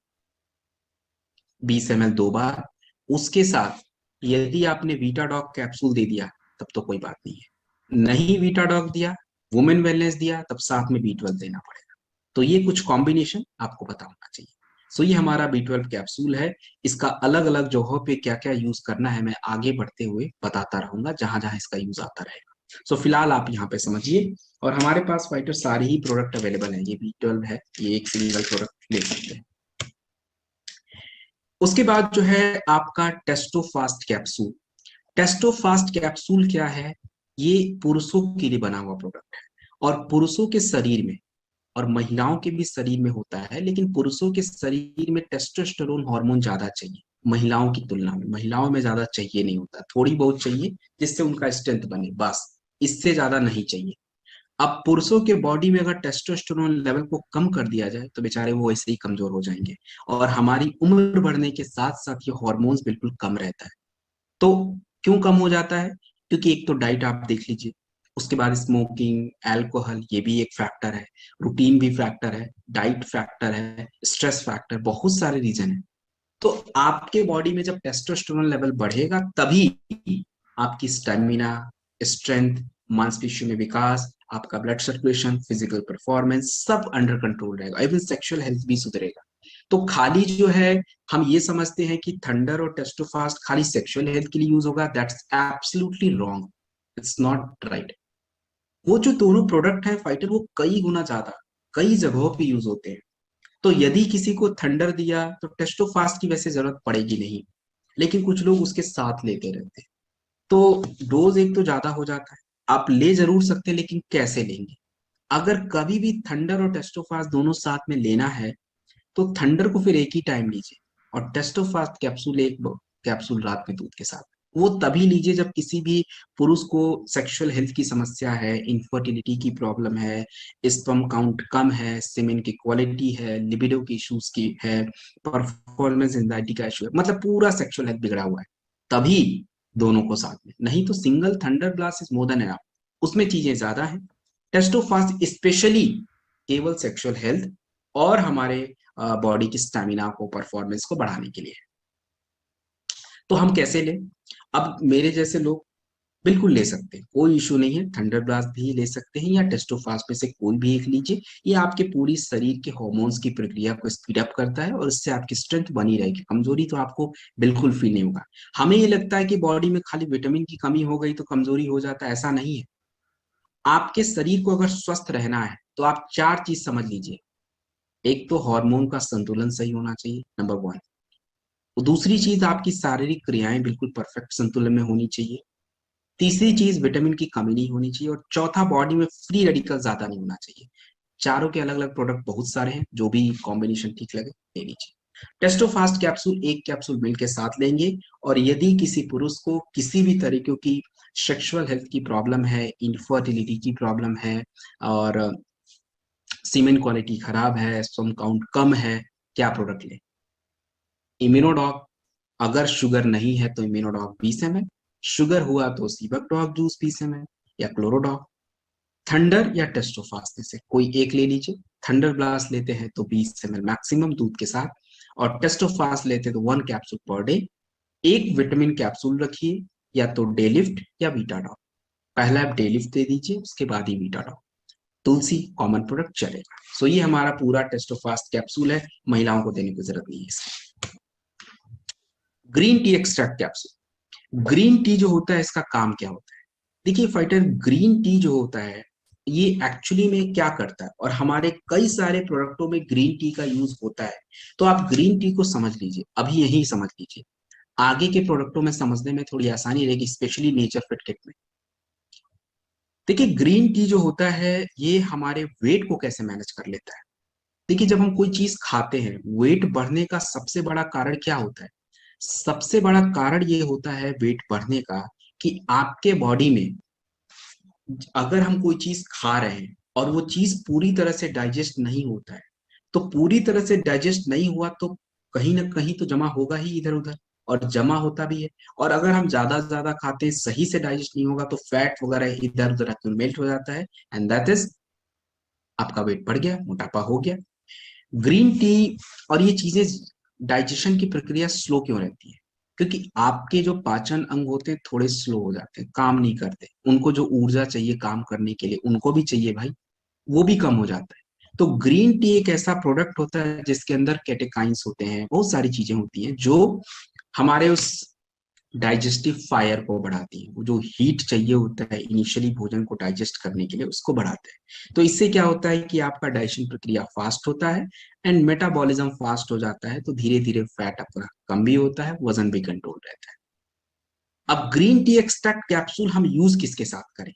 20 ml 2 बार, उसके साथ यदि आपने वीटाडॉग कैप्सूल दे दिया तब तो कोई बात नहीं है, नहीं वीटाडॉग दिया, वुमेन वेलनेस दिया, तब साथ में B12 देना पड़ेगा। तो ये कुछ कॉम्बिनेशन आपको पता होना चाहिए। सो ये हमारा B12 कैप्सूल है। इसका अलग अलग जगहों पे क्या क्या यूज करना है मैं आगे बढ़ते हुए बताता रहूंगा, जहां जहां इसका यूज आता रहेगा। सो फिलहाल आप यहाँ पे समझिए, और हमारे पास फाइटर सारे ही प्रोडक्ट अवेलेबल हैं। ये B12 है, ये एक सिंगल प्रोडक्ट ले सकते हैं। उसके बाद जो है आपका टेस्टोफास्ट कैप्सूल। टेस्टोफास्ट कैप्सूल क्या है? ये पुरुषों के लिए बना हुआ प्रोडक्ट है, और पुरुषों के शरीर में और महिलाओं के भी शरीर में होता है, लेकिन पुरुषों के शरीर में टेस्टोस्टेरोन हार्मोन ज्यादा चाहिए महिलाओं की तुलना में। महिलाओं में ज्यादा चाहिए नहीं होता, थोड़ी बहुत चाहिए जिससे उनका स्ट्रेंथ बने, बस, इससे ज्यादा नहीं चाहिए। अब पुरुषों के बॉडी में अगर टेस्टोस्टेरोन लेवल को कम कर दिया जाए तो बेचारे वो ऐसे ही कमजोर हो जाएंगे, और हमारी उम्र बढ़ने के साथ साथ ये हार्मोन्स बिल्कुल कम रहता है। तो क्यों कम हो जाता है? क्योंकि एक तो डाइट आप देख लीजिए, उसके बाद स्मोकिंग, अल्कोहल, ये भी एक फैक्टर है, रूटीन भी फैक्टर है, डाइट फैक्टर है, स्ट्रेस फैक्टर, बहुत सारे रीजन है। तो आपके बॉडी में जब टेस्टोस्टेरोन लेवल बढ़ेगा तभी आपकी स्टेमिना, स्ट्रेंथ, मांसपेशियों में विकास, आपका ब्लड सर्कुलेशन, फिजिकल परफॉर्मेंस सब अंडर कंट्रोल रहेगा, इवन सेक्सुअल हेल्थ भी सुधरेगा। तो खाली जो है, हम ये समझते हैं कि थंडर और टेस्टोफास्ट खाली सेक्सुअल हेल्थ के लिए यूज होगा, that's absolutely wrong, it's not right. वो जो दोनों प्रोडक्ट है फाइटर, वो कई गुना ज्यादा कई जगहों पे यूज होते हैं। तो यदि किसी को थंडर दिया तो टेस्टोफास्ट की वैसे जरूरत पड़ेगी नहीं, लेकिन कुछ लोग उसके साथ लेते रहते हैं, तो डोज एक तो ज्यादा हो जाता है। आप ले जरूर सकते हैं, लेकिन कैसे लेंगे? अगर कभी भी थंडर और टेस्टोफास्ट दोनों साथ में लेना है तो थंडर को फिर एक ही टाइम लीजिए, और टेस्टोफास्ट कैप्सूल एक कैप्सूल रात में दूध के साथ। वो तभी लीजिए जब किसी भी पुरुष को सेक्सुअल हेल्थ की समस्या है, इनफर्टिलिटी की प्रॉब्लम है, स्पर्म काउंट कम है, सीमेन की क्वालिटी है, लिबिडो की इश्यूज की है, परफॉर्मेंस एंजाइटी का इशू है, मतलब पूरा सेक्सुअल हेल्थ बिगड़ा हुआ है, तभी दोनों को साथ में। नहीं तो single thunder glass is more than enough, उसमें चीजें ज्यादा हैं। टेस्टोफास्ट स्पेशली केवल सेक्सुअल हेल्थ और हमारे बॉडी की स्टेमिना को, परफॉर्मेंस को बढ़ाने के लिए। तो हम कैसे लें? अब मेरे जैसे लोग बिल्कुल ले सकते हैं, कोई इशू नहीं है, थंडर ब्लास्ट भी ले सकते हैं, या टेस्टोफास्ट में से कोई भी एक लीजिए। ये आपके पूरी शरीर के हॉर्मोन्स की प्रक्रिया को स्पीड अप करता है, और इससे आपकी स्ट्रेंथ बनी रहेगी, कमजोरी तो आपको बिल्कुल फील नहीं होगा। हमें ये लगता है कि बॉडी में खाली विटामिन की कमी हो गई तो कमजोरी हो जाता है, ऐसा नहीं है। आपके शरीर को अगर स्वस्थ रहना है तो आप 4 चीज समझ लीजिए। एक तो हार्मोन का संतुलन सही होना चाहिए, नंबर 1। दूसरी चीज, आपकी शारीरिक क्रियाएं बिल्कुल परफेक्ट संतुलन में होनी चाहिए। तीसरी चीज, विटामिन की कमी नहीं होनी चाहिए। और चौथा, बॉडी में फ्री रेडिकल ज्यादा नहीं होना चाहिए। चारों के अलग अलग प्रोडक्ट बहुत सारे हैं, जो भी कॉम्बिनेशन ठीक लगे ले लीजिए। टेस्टोफास्ट कैप्सूल एक कैप्सूल मिल के साथ लेंगे। और यदि किसी पुरुष को किसी भी तरीके की सेक्सुअल हेल्थ की प्रॉब्लम है, इनफर्टिलिटी की प्रॉब्लम है, और सीमेन क्वालिटी खराब है, स्पर्म काउंट कम है, क्या प्रोडक्ट ले? इम्यूनोडॉक। अगर शुगर नहीं है तो इम्यूनोडॉक 20 ml, शुगर हुआ तो सीबकडॉक जूस 20 ml, या क्लोरोडॉक। थंडर या टेस्टोफास्ट में से कोई एक ले लीजिए। थंडर ब्लास्ट लेते हैं तो 20 ml मैक्सिमम दूध के साथ, और टेस्टोफास्ट लेते हैं तो 1 कैप्सूल पर डे। एक विटामिन कैप्सूल रखिए, या तो डेलिफ्ट या बीटाडॉग। पहले आप डेलिफ्ट दे दीजिए, उसके बाद ही बीटाडॉग। तुलसी कॉमन प्रोडक्ट चलेगा। सो ये हमारा पूरा टेस्टोफास्ट कैप्सूल है, महिलाओं को देने की जरूरत नहीं है इसकी। Green tea extract capsule. Green tea जो होता है इसका काम क्या होता है? देखिए फाइटर, ग्रीन टी जो होता है ये एक्चुअली में क्या करता है, और हमारे कई सारे प्रोडक्टों में ग्रीन टी का यूज होता है। तो आप ग्रीन टी को समझ लीजिए, अभी यही समझ लीजिए, आगे के प्रोडक्टों में समझने में थोड़ी आसानी रहेगी, स्पेशली नेचर फिट किट में। देखिए ग्रीन टी जो होता है ये हमारे वेट को कैसे मैनेज कर लेता है। देखिए जब हम कोई चीज खाते हैं, वेट बढ़ने का सबसे बड़ा कारण क्या होता है? सबसे बड़ा कारण ये होता है वेट बढ़ने का, कि आपके बॉडी में अगर हम कोई चीज खा रहे हैं और वो चीज पूरी तरह से डाइजेस्ट नहीं होता है, तो पूरी तरह से डाइजेस्ट नहीं हुआ तो कहीं ना कहीं तो जमा होगा ही इधर उधर, और जमा होता भी है। और अगर हम ज्यादा खाते हैं, सही से डाइजेस्ट नहीं होगा, तो फैट वगैरह इधर उधर एक्यूमुलेट हो जाता है, एंड दैट इज आपका वेट बढ़ गया, मोटापा हो गया। ग्रीन टी और ये चीजें, डाइजेशन की प्रक्रिया स्लो क्यों रहती है? क्योंकि आपके जो पाचन अंग होते हैं थोड़े स्लो हो जाते हैं, काम नहीं करते, उनको जो ऊर्जा चाहिए काम करने के लिए उनको भी चाहिए भाई, वो भी कम हो जाता है। तो ग्रीन टी एक ऐसा प्रोडक्ट होता है जिसके अंदर कैटेकाइंस होते हैं, बहुत सारी चीजें होती हैं जो हमारे उस डाइजेस्टिव फायर को बढ़ाती है। वो जो हीट चाहिए होता है इनिशियली भोजन को डाइजेस्ट करने के लिए, उसको बढ़ाते हैं। तो इससे क्या होता है कि आपका डाइजेशन प्रक्रिया फास्ट होता है, एंड मेटाबॉलिज्म फास्ट हो जाता है, तो धीरे धीरे फैट अपना कम भी होता है, वजन भी कंट्रोल रहता है। अब ग्रीन टी एक्सट्रैक्ट कैप्सूल हम यूज किसके साथ करें?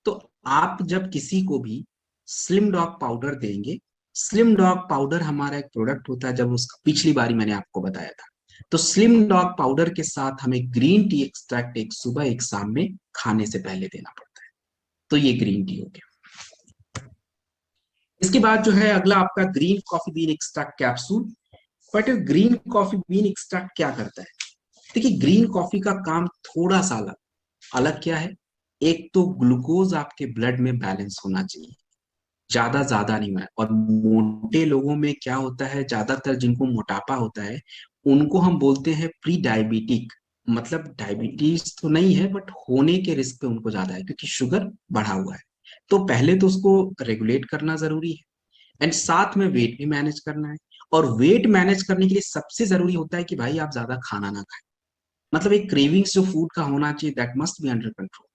तो आप जब किसी को भी स्लिम डॉग पाउडर देंगे, स्लिम डॉग पाउडर हमारा एक प्रोडक्ट होता है, जब उसका पिछली बारी मैंने आपको बताया था, तो स्लिम डॉग पाउडर के साथ हमें ग्रीन टी एक्सट्रैक्ट एक सुबह एक शाम में खाने से पहले देना पड़ता है। तो ये ग्रीन टी हो गया। इसके बाद जो है अगला आपका green coffee bean extract capsule. But green coffee bean extract क्या करता है? देखिए ग्रीन कॉफी का काम थोड़ा सा अलग। अलग क्या है? एक तो ग्लूकोज आपके ब्लड में बैलेंस होना चाहिए, ज्यादा ज्यादा नहीं होना। और मोटे लोगों में क्या होता है, ज्यादातर जिनको मोटापा होता है उनको हम बोलते हैं प्री डायबिटिक। मतलब डायबिटीज तो नहीं है, बट होने के रिस्क पे उनको ज्यादा है, क्योंकि शुगर बढ़ा हुआ है। तो पहले तो उसको रेगुलेट करना जरूरी है, एंड साथ में वेट भी मैनेज करना है। और वेट मैनेज करने के लिए सबसे जरूरी होता है कि भाई आप ज्यादा खाना ना खाएं। मतलब एक क्रेविंग्स जो फूड का होना चाहिए, that must be under control.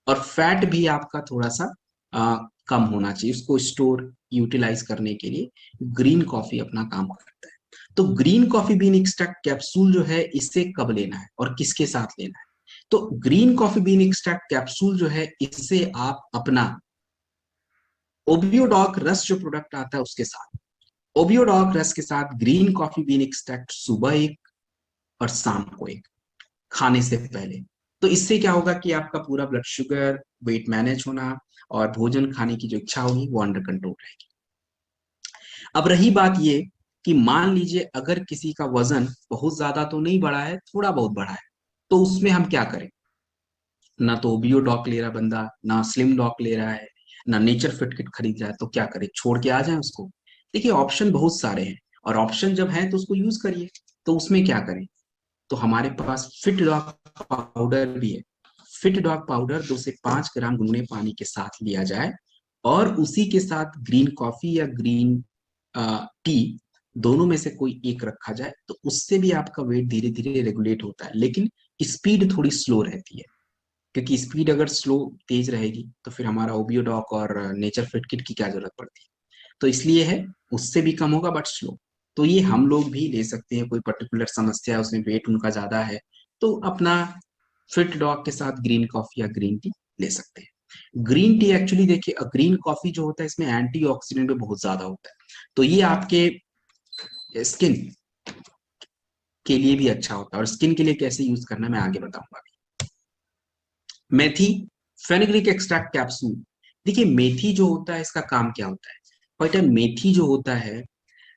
और फैट भी आपका थोड़ा सा कम होना चाहिए, उसको स्टोर यूटिलाइज करने के लिए ग्रीन कॉफी अपना काम करता है। तो green coffee bean extract capsule जो है, इससे कब लेना है और किसके साथ लेना है? तो green coffee bean extract capsule जो है, इससे आप अपना ओबियोडॉक रस जो प्रोडक्ट आता है उसके साथ, ओबियोडॉक रस के साथ ग्रीन कॉफी बीन एक्सट्रैक्ट सुबह एक और शाम को एक, खाने से पहले। तो इससे क्या होगा कि आपका पूरा ब्लड शुगर, वेट मैनेज होना और भोजन खाने की जो इच्छा होगी वो अंडर कंट्रोल रहेगी। अब रही बात ये कि मान लीजिए अगर किसी का वजन बहुत ज्यादा तो नहीं बढ़ा है, थोड़ा बहुत बढ़ा है, तो उसमें हम क्या करें? ना तो ओबियो डॉक ले रहा बंदा, ना स्लिम डॉक ले रहा है, ना नेचर फिट किट खरीद रहा है, तो क्या करें? छोड़ के आ जाए उसको? देखिए ऑप्शन बहुत सारे हैं, और ऑप्शन जब है तो उसको यूज करिए। तो उसमें क्या करें? तो हमारे पास फिट डॉग पाउडर भी है। फिट डॉग पाउडर 2 से 5 ग्राम गुनगुने पानी के साथ लिया जाए, और उसी के साथ ग्रीन कॉफी या ग्रीन टी, दोनों में से कोई एक रखा जाए, तो उससे भी आपका वेट धीरे धीरे रेगुलेट होता है। लेकिन स्पीड थोड़ी स्लो रहती है, क्योंकि स्पीड अगर स्लो तेज रहेगी तो फिर हमारा ओबियोडॉक और नेचर फिट किट की क्या जरूरत पड़ती है। तो इसलिए है, उससे भी कम होगा बट स्लो। तो ये हम लोग भी ले सकते हैं, कोई पर्टिकुलर समस्या है, उसमें वेट उनका ज्यादा है, तो अपना फिट डॉग के साथ ग्रीन कॉफी या ग्रीन टी ले सकते हैं। ग्रीन टी एक्चुअली देखिए, ग्रीन कॉफी जो होता है इसमें एंटीऑक्सीडेंट भी बहुत ज्यादा होता है, तो ये आपके स्किन के लिए भी अच्छा होता है। और स्किन के लिए कैसे यूज करना मैं आगे बताऊंगा। मेथी फेनुग्रीक एक्सट्रैक्ट कैप्सूल। देखिए मेथी जो होता है इसका काम क्या होता है? बट मेथी जो होता है,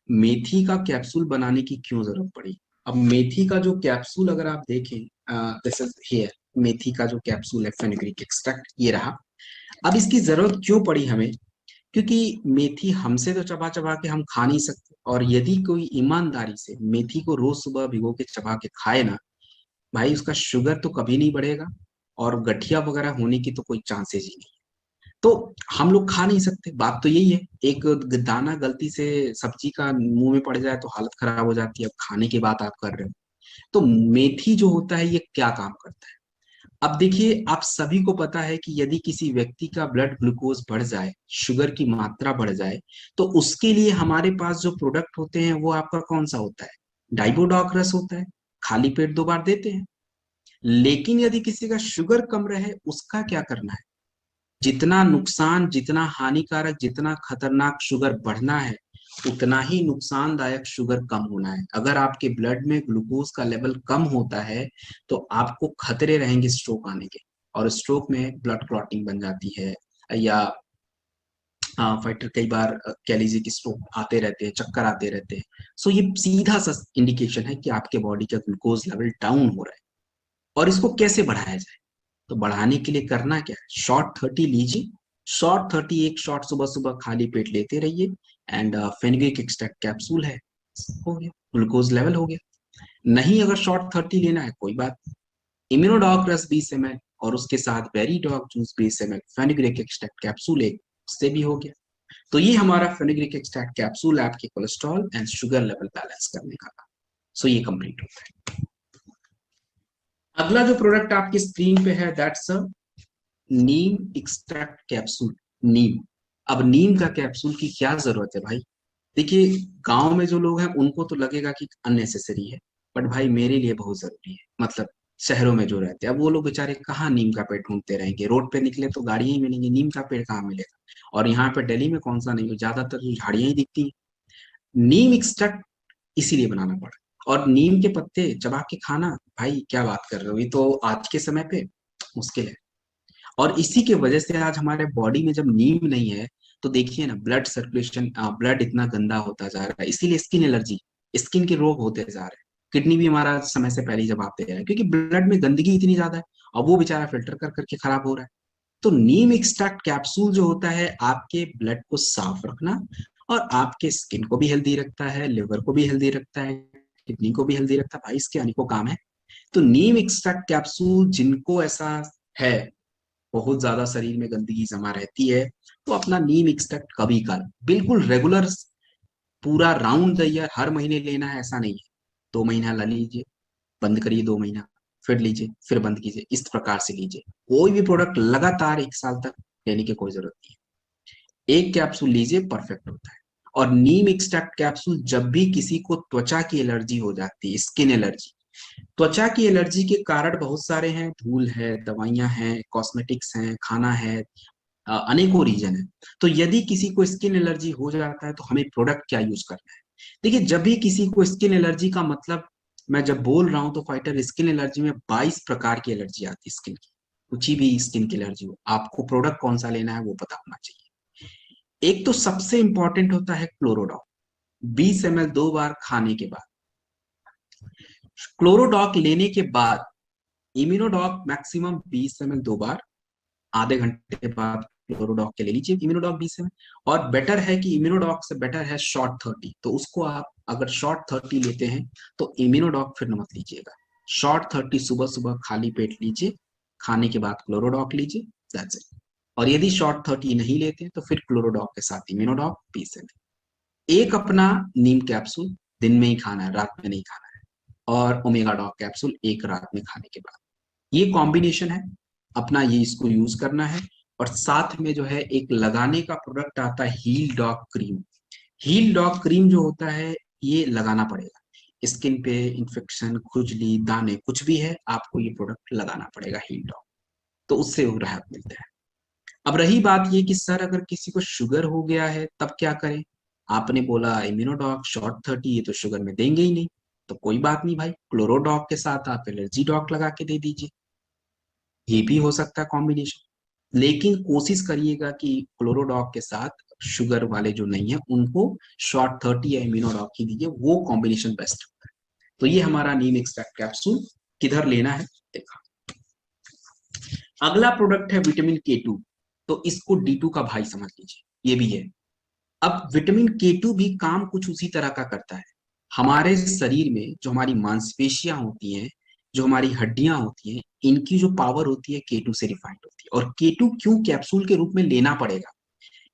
मेथी का कैप्सूल बनाने की क्यों जरूरत पड़ी? अब मेथी का जो कैप्सूल अगर आप देखें, दिस इज हियर, मेथी का जो कैप्सूल है फेनुग्रीक एक्सट्रैक्ट, ये रहा। अब इसकी जरूरत क्यों पड़ी हमें? क्योंकि मेथी हमसे तो चबा चबा के हम खा नहीं सकते, और यदि कोई ईमानदारी से मेथी को रोज सुबह भिगो के चबा के खाए ना, भाई उसका शुगर तो कभी नहीं बढ़ेगा, और गठिया वगैरह होने की तो कोई चांसेस ही नहीं। तो हम लोग खा नहीं सकते, बात तो यही है। एक दाना गलती से सब्जी का मुंह में पड़ जाए तो हालत खराब हो जाती है, अब खाने की बात आप कर रहे हो। तो मेथी जो होता है ये क्या काम करता है? अब देखिए, आप सभी को पता है कि यदि किसी व्यक्ति का ब्लड ग्लूकोज बढ़ जाए, शुगर की मात्रा बढ़ जाए, तो उसके लिए हमारे पास जो प्रोडक्ट होते हैं वो आपका कौन सा होता है? डाइबोडॉक रस होता है, खाली पेट 2 बार देते हैं। लेकिन यदि किसी का शुगर कम रहे, उसका क्या करना है? जितना नुकसान, जितना हानिकारक, जितना खतरनाक शुगर बढ़ना है, उतना ही नुकसानदायक शुगर कम होना है। अगर आपके ब्लड में ग्लूकोज का लेवल कम होता है तो आपको खतरे रहेंगे स्ट्रोक आने के, और स्ट्रोक में ब्लड क्लॉटिंग बन जाती है, या फाइटर कई बार कह लीजिए कि स्ट्रोक आते रहते हैं, चक्कर आते रहते हैं। सो ये सीधा सा इंडिकेशन है कि आपके बॉडी का ग्लूकोज लेवल डाउन हो रहा है। और इसको कैसे बढ़ाया जाए? तो बढ़ाने के लिए करना क्या है? शॉर्ट 30 लीजिए। शॉर्ट 30 एक शॉर्ट सुबह सुबह खाली पेट लेते रहिए, एंड फेनुग्रिक एक्सट्रैक्ट कैप्सूल है, हो गया, ग्लूकोज लेवल हो गया। नहीं, अगर शॉर्ट 30 लेना है कोई बात, इम्यूनोडॉक रस 20 ml और उसके साथ बेरीडॉक juice 20 ml, fenugreek extract capsule एक, उससे भी हो गया। तो ये हमारा फेनुग्रिक एक्सट्रैक्ट कैप्सूल आपके cholesterol and sugar level balance करने का। सो ये कंप्लीट होता है। अगला जो प्रोडक्ट आपकी स्क्रीन पे है, that's a neem extract capsule. Neem, अब नीम का कैप्सूल की क्या जरूरत है भाई? देखिए, गांव में जो लोग हैं उनको तो लगेगा कि अननेसेसरी है, बट भाई मेरे लिए बहुत जरूरी है। मतलब शहरों में जो रहते हैं, अब वो लोग बेचारे कहाँ नीम का पेड़ ढूंढते रहेंगे? रोड पे निकले तो गाड़ियां ही मिलेंगी, नीम का पेड़ कहाँ मिलेगा? और यहाँ पे दिल्ली में कौन सा नीम, ज्यादातर तो झाड़ियां ही दिखती हैं। नीम एक्सट्रैक्ट इसीलिए बनाना पड़ा। और नीम के पत्ते चबा के खाना, भाई क्या बात कर रहे हो, ये तो आज के समय पे मुश्किल है। और इसी के वजह से आज हमारे बॉडी में जब नीम नहीं है, तो देखिए ना, ब्लड सर्कुलेशन, ब्लड इतना गंदा होता जा रहा है, इसीलिए स्किन एलर्जी, स्किन के रोग होते जा रहे हैं। किडनी भी हमारा समय से पहले जब आते हैं, क्योंकि ब्लड में गंदगी इतनी ज्यादा है, और वो बेचारा फिल्टर कर करके खराब हो रहा है। तो नीम एक्सट्रैक्ट कैप्सूल जो होता है, आपके ब्लड को साफ रखना, और आपके स्किन को भी हेल्दी रखता है, लिवर को भी हेल्दी रखता है, किडनी को भी हेल्दी रखता है, भाई इसके अनेकों काम है। तो नीम एक्सट्रैक्ट कैप्सूल, जिनको ऐसा है, बहुत ज्यादा शरीर में गंदगी जमा रहती है, तो अपना नीम एक्सट्रैक्ट कभी का बिल्कुल रेगुलर, पूरा राउंड द ईयर हर महीने लेना है ऐसा नहीं है। 2 महीना ला लीजिए, बंद करिए, 2 महीना फिर लीजिए, फिर बंद कीजिए, इस प्रकार से लीजिए। कोई भी प्रोडक्ट लगातार 1 साल तक लेने की कोई जरूरत नहीं है। एक कैप्सूल लीजिए, परफेक्ट होता है। और नीम एक्सट्रैक्ट कैप्सूल, जब भी किसी को त्वचा की एलर्जी हो जाती है, स्किन एलर्जी, त्वचा की एलर्जी के कारण बहुत सारे हैं, धूल है, दवाइयां हैं, कॉस्मेटिक्स हैं, खाना है, अनेकों रीजन है। तो यदि किसी को स्किन एलर्जी हो जाता है तो हमें प्रोडक्ट क्या यूज करना है? देखिए, जब भी किसी को स्किन एलर्जी का मतलब, मैं जब बोल रहा हूं तो फाइटर, स्किन एलर्जी में 22 प्रकार की एलर्जी आती है स्किन की। कुछ भी स्किन की एलर्जी हो, आपको प्रोडक्ट कौन सा लेना है वो पता होना चाहिए। एक तो सबसे इंपॉर्टेंट होता है क्लोरोडॉक, 20 ml 2 बार खाने के बाद। क्लोरोडॉक लेने के बाद इम्यूनोडॉक मैक्सिमम 20 ml 2 बार, आधे घंटे बाद क्लोरोडॉक के ले लीजिए इम्यूनोडॉक 20 ml। और बेटर है कि इम्यूनोडॉक से बेटर है शॉर्ट 30, तो उसको आप अगर शॉर्ट 30 लेते हैं तो इम्यूनोडॉक फिर मत लीजिएगा। शॉर्ट 30 सुबह सुबह खाली पेट लीजिए, खाने के बाद क्लोरोडॉक लीजिए, दैट्स इट। और यदि शॉर्ट 30 नहीं लेते तो फिर क्लोरोडॉक के साथ इम्यूनोडॉक 20 ml। एक अपना नीम कैप्सूल दिन में ही खाना है, रात में नहीं खाना है। और ओमेगा डॉक कैप्सूल एक रात में खाने के बाद। ये कॉम्बिनेशन है अपना, ये इसको यूज करना है। और साथ में जो है एक लगाने का प्रोडक्ट आता है, heal dog cream. Heal dog cream जो होता है, ये लगाना पड़ेगा। स्किन पे इन्फेक्शन, खुजली, दाने, कुछ भी है, आपको ये प्रोडक्ट लगाना पड़ेगा, हील डॉग। तो उससे वो राहत मिलता है। अब रही बात ये कि सर अगर किसी को शुगर हो गया है तब क्या करें? आपने बोला इम्यूनोडॉक शॉर्ट 30, ये तो शुगर में देंगे ही नहीं। तो कोई बात नहीं भाई, क्लोरोडॉक के साथ आप एलर्जी डॉक लगा के दे दीजिए, ये भी हो सकता है कॉम्बिनेशन। लेकिन कोशिश करिएगा कि क्लोरोडॉक के साथ शुगर वाले जो नहीं है उनको शॉर्ट 30 या इम्यूनोडॉक ही दीजिए, वो कॉम्बिनेशन बेस्ट होता है। तो ये हमारा नीम एक्सट्रैक्ट कैप्सूल किधर लेना है देखा। अगला प्रोडक्ट है विटामिन K2। तो इसको D2 का भाई समझ लीजिए, ये भी है। अब विटामिन K2 भी काम कुछ उसी तरह का करता है। हमारे शरीर में जो हमारी मांसपेशियां होती हैं, जो हमारी हड्डियां होती हैं, इनकी जो पावर होती है K2 से रिफाइंड होती है। और K2 क्यों कैप्सूल के रूप में लेना पड़ेगा?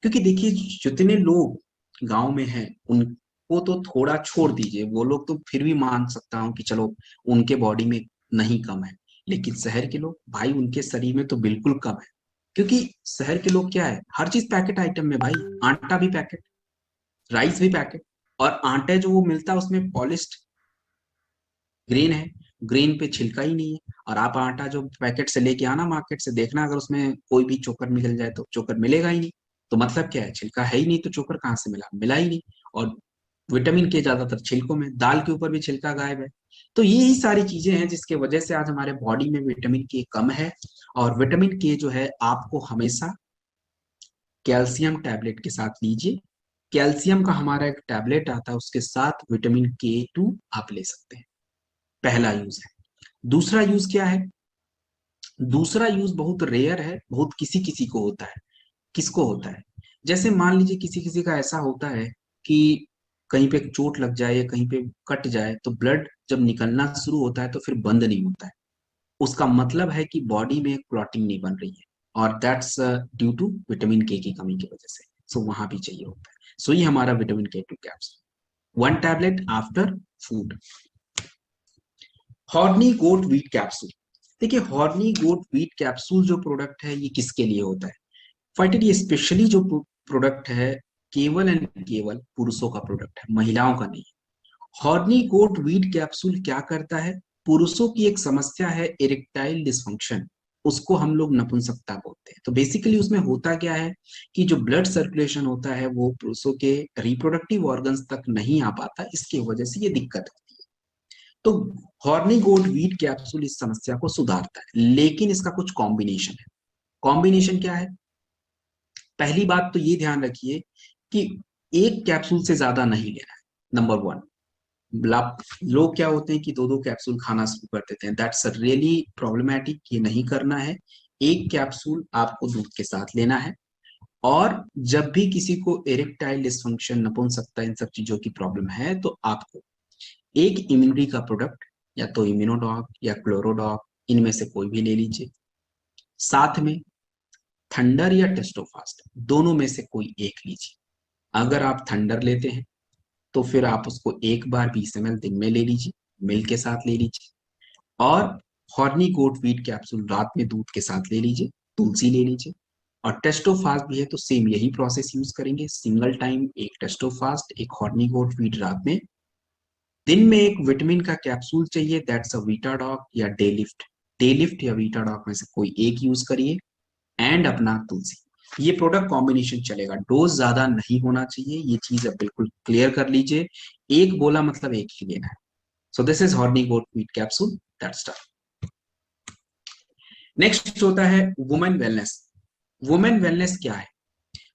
क्योंकि देखिए, जितने लोग गांव में हैं उनको तो थोड़ा छोड़ दीजिए, वो लोग तो फिर भी मान सकता हूँ कि चलो उनके बॉडी में नहीं कम है, लेकिन शहर के लोग भाई, उनके शरीर में तो बिल्कुल कम है। क्योंकि शहर के लोग क्या है, हर चीज पैकेट आइटम में भाई, आटा भी पैकेट, राइस भी पैकेट, और आटे जो वो मिलता है उसमें पॉलिश्ड ग्रेन है, ग्रेन पे छिलका ही नहीं है। और आप आटा जो पैकेट से लेके आना मार्केट से, देखना अगर उसमें कोई भी चोकर मिल जाए तो चोकर मिलेगा ही नहीं। तो मतलब क्या है, छिलका है ही नहीं तो चोकर कहाँ से मिला, मिला ही नहीं। और विटामिन के ज्यादातर छिलकों में, दाल के ऊपर भी छिलका गायब है। तो यही सारी चीजें हैं जिसके वजह से आज हमारे बॉडी में विटामिन के कम है। और विटामिन के जो है आपको हमेशा कैल्शियम टैबलेट के साथ लीजिए। कैल्शियम का हमारा एक टैबलेट आता है, उसके साथ विटामिन K2 आप ले सकते हैं। पहला यूज है। दूसरा यूज क्या है? दूसरा यूज बहुत रेयर है, बहुत किसी किसी को होता है। किसको होता है? जैसे मान लीजिए किसी किसी का ऐसा होता है कि कहीं पे चोट लग जाए या कहीं पे कट जाए तो ब्लड जब निकलना शुरू होता है तो फिर बंद नहीं होता है। उसका मतलब है कि बॉडी में क्लॉटिंग नहीं बन रही है, और दैट्स ड्यू टू विटामिन के की कमी की वजह से। सो वहां भी चाहिए होता है। सो ये हमारा vitamin K2 capsule, 1 tablet after food. Horny goat weed capsule. देखिए, हॉर्नी गोट वीट कैप्सूल जो प्रोडक्ट है ये किसके लिए होता है? फाइटर, ये स्पेशली जो प्रोडक्ट है केवल एंड केवल पुरुषों का प्रोडक्ट है, महिलाओं का नहीं है। हॉर्नी गोट वीट कैप्सूल क्या करता है? पुरुषों की एक समस्या है इरेक्टाइल डिसफंक्शन, उसको हम लोग नपुंसकता बोलते हैं। तो बेसिकली उसमें होता क्या है कि जो ब्लड सर्कुलेशन होता है वो पुरुषों के रिप्रोडक्टिव ऑर्गन्स तक नहीं आ पाता, इसकी वजह से ये दिक्कत होती है। तो हॉर्नी गोट वीट कैप्सूल इस समस्या को सुधारता है, लेकिन इसका कुछ कॉम्बिनेशन है। कॉम्बिनेशन क्या है? पहली बात तो ये ध्यान रखिए कि एक कैप्सूल से ज्यादा नहीं लेना है, नंबर वन। लोग क्या होते हैं कि दो दो कैप्सूल खाना शुरू कर देते हैं, दैट्स रियली प्रॉब्लमैटिक, ये नहीं करना है। एक कैप्सूल आपको दूध के साथ लेना है। और जब भी किसी को इरेक्टाइल डिसफंक्शन, नपुंसकता, इन सब चीजों की प्रॉब्लम है तो आपको एक इम्यूनिटी का प्रोडक्ट, या तो इम्यूनोडॉग या क्लोरोडॉग, इनमें से कोई भी ले लीजिए। साथ में थंडर या टेस्टोफास्ट, दोनों में से कोई एक लीजिए। अगर आप थंडर लेते हैं तो फिर आप उसको एक बार 20 ml दिन में ले लीजिए, मिल्क के साथ ले लीजिए। और हॉर्नी गोट वीट कैप्सूल रात में दूध के साथ ले लीजिए, तुलसी ले लीजिए। और टेस्टोफास्ट भी है तो सेम यही प्रोसेस यूज करेंगे, सिंगल टाइम एक टेस्टोफास्ट, एक हॉर्नी गोट वीट रात में। दिन में एक विटामिन का कैप्सूल चाहिए, दैट्स अ वीटाडॉग या डे लिफ्ट। डे लिफ्ट या वीटाडॉग में से कोई एक यूज करिए। एंड अपना तुलसी, ये प्रोडक्ट कॉम्बिनेशन चलेगा। डोज ज्यादा नहीं होना चाहिए, ये चीज अब बिल्कुल क्लियर कर लीजिए। एक बोला मतलब एक ही लेना है। So this is horny goat weed capsule, that's start. Next होता है वुमेन वेलनेस। वुमेन वेलनेस क्या है?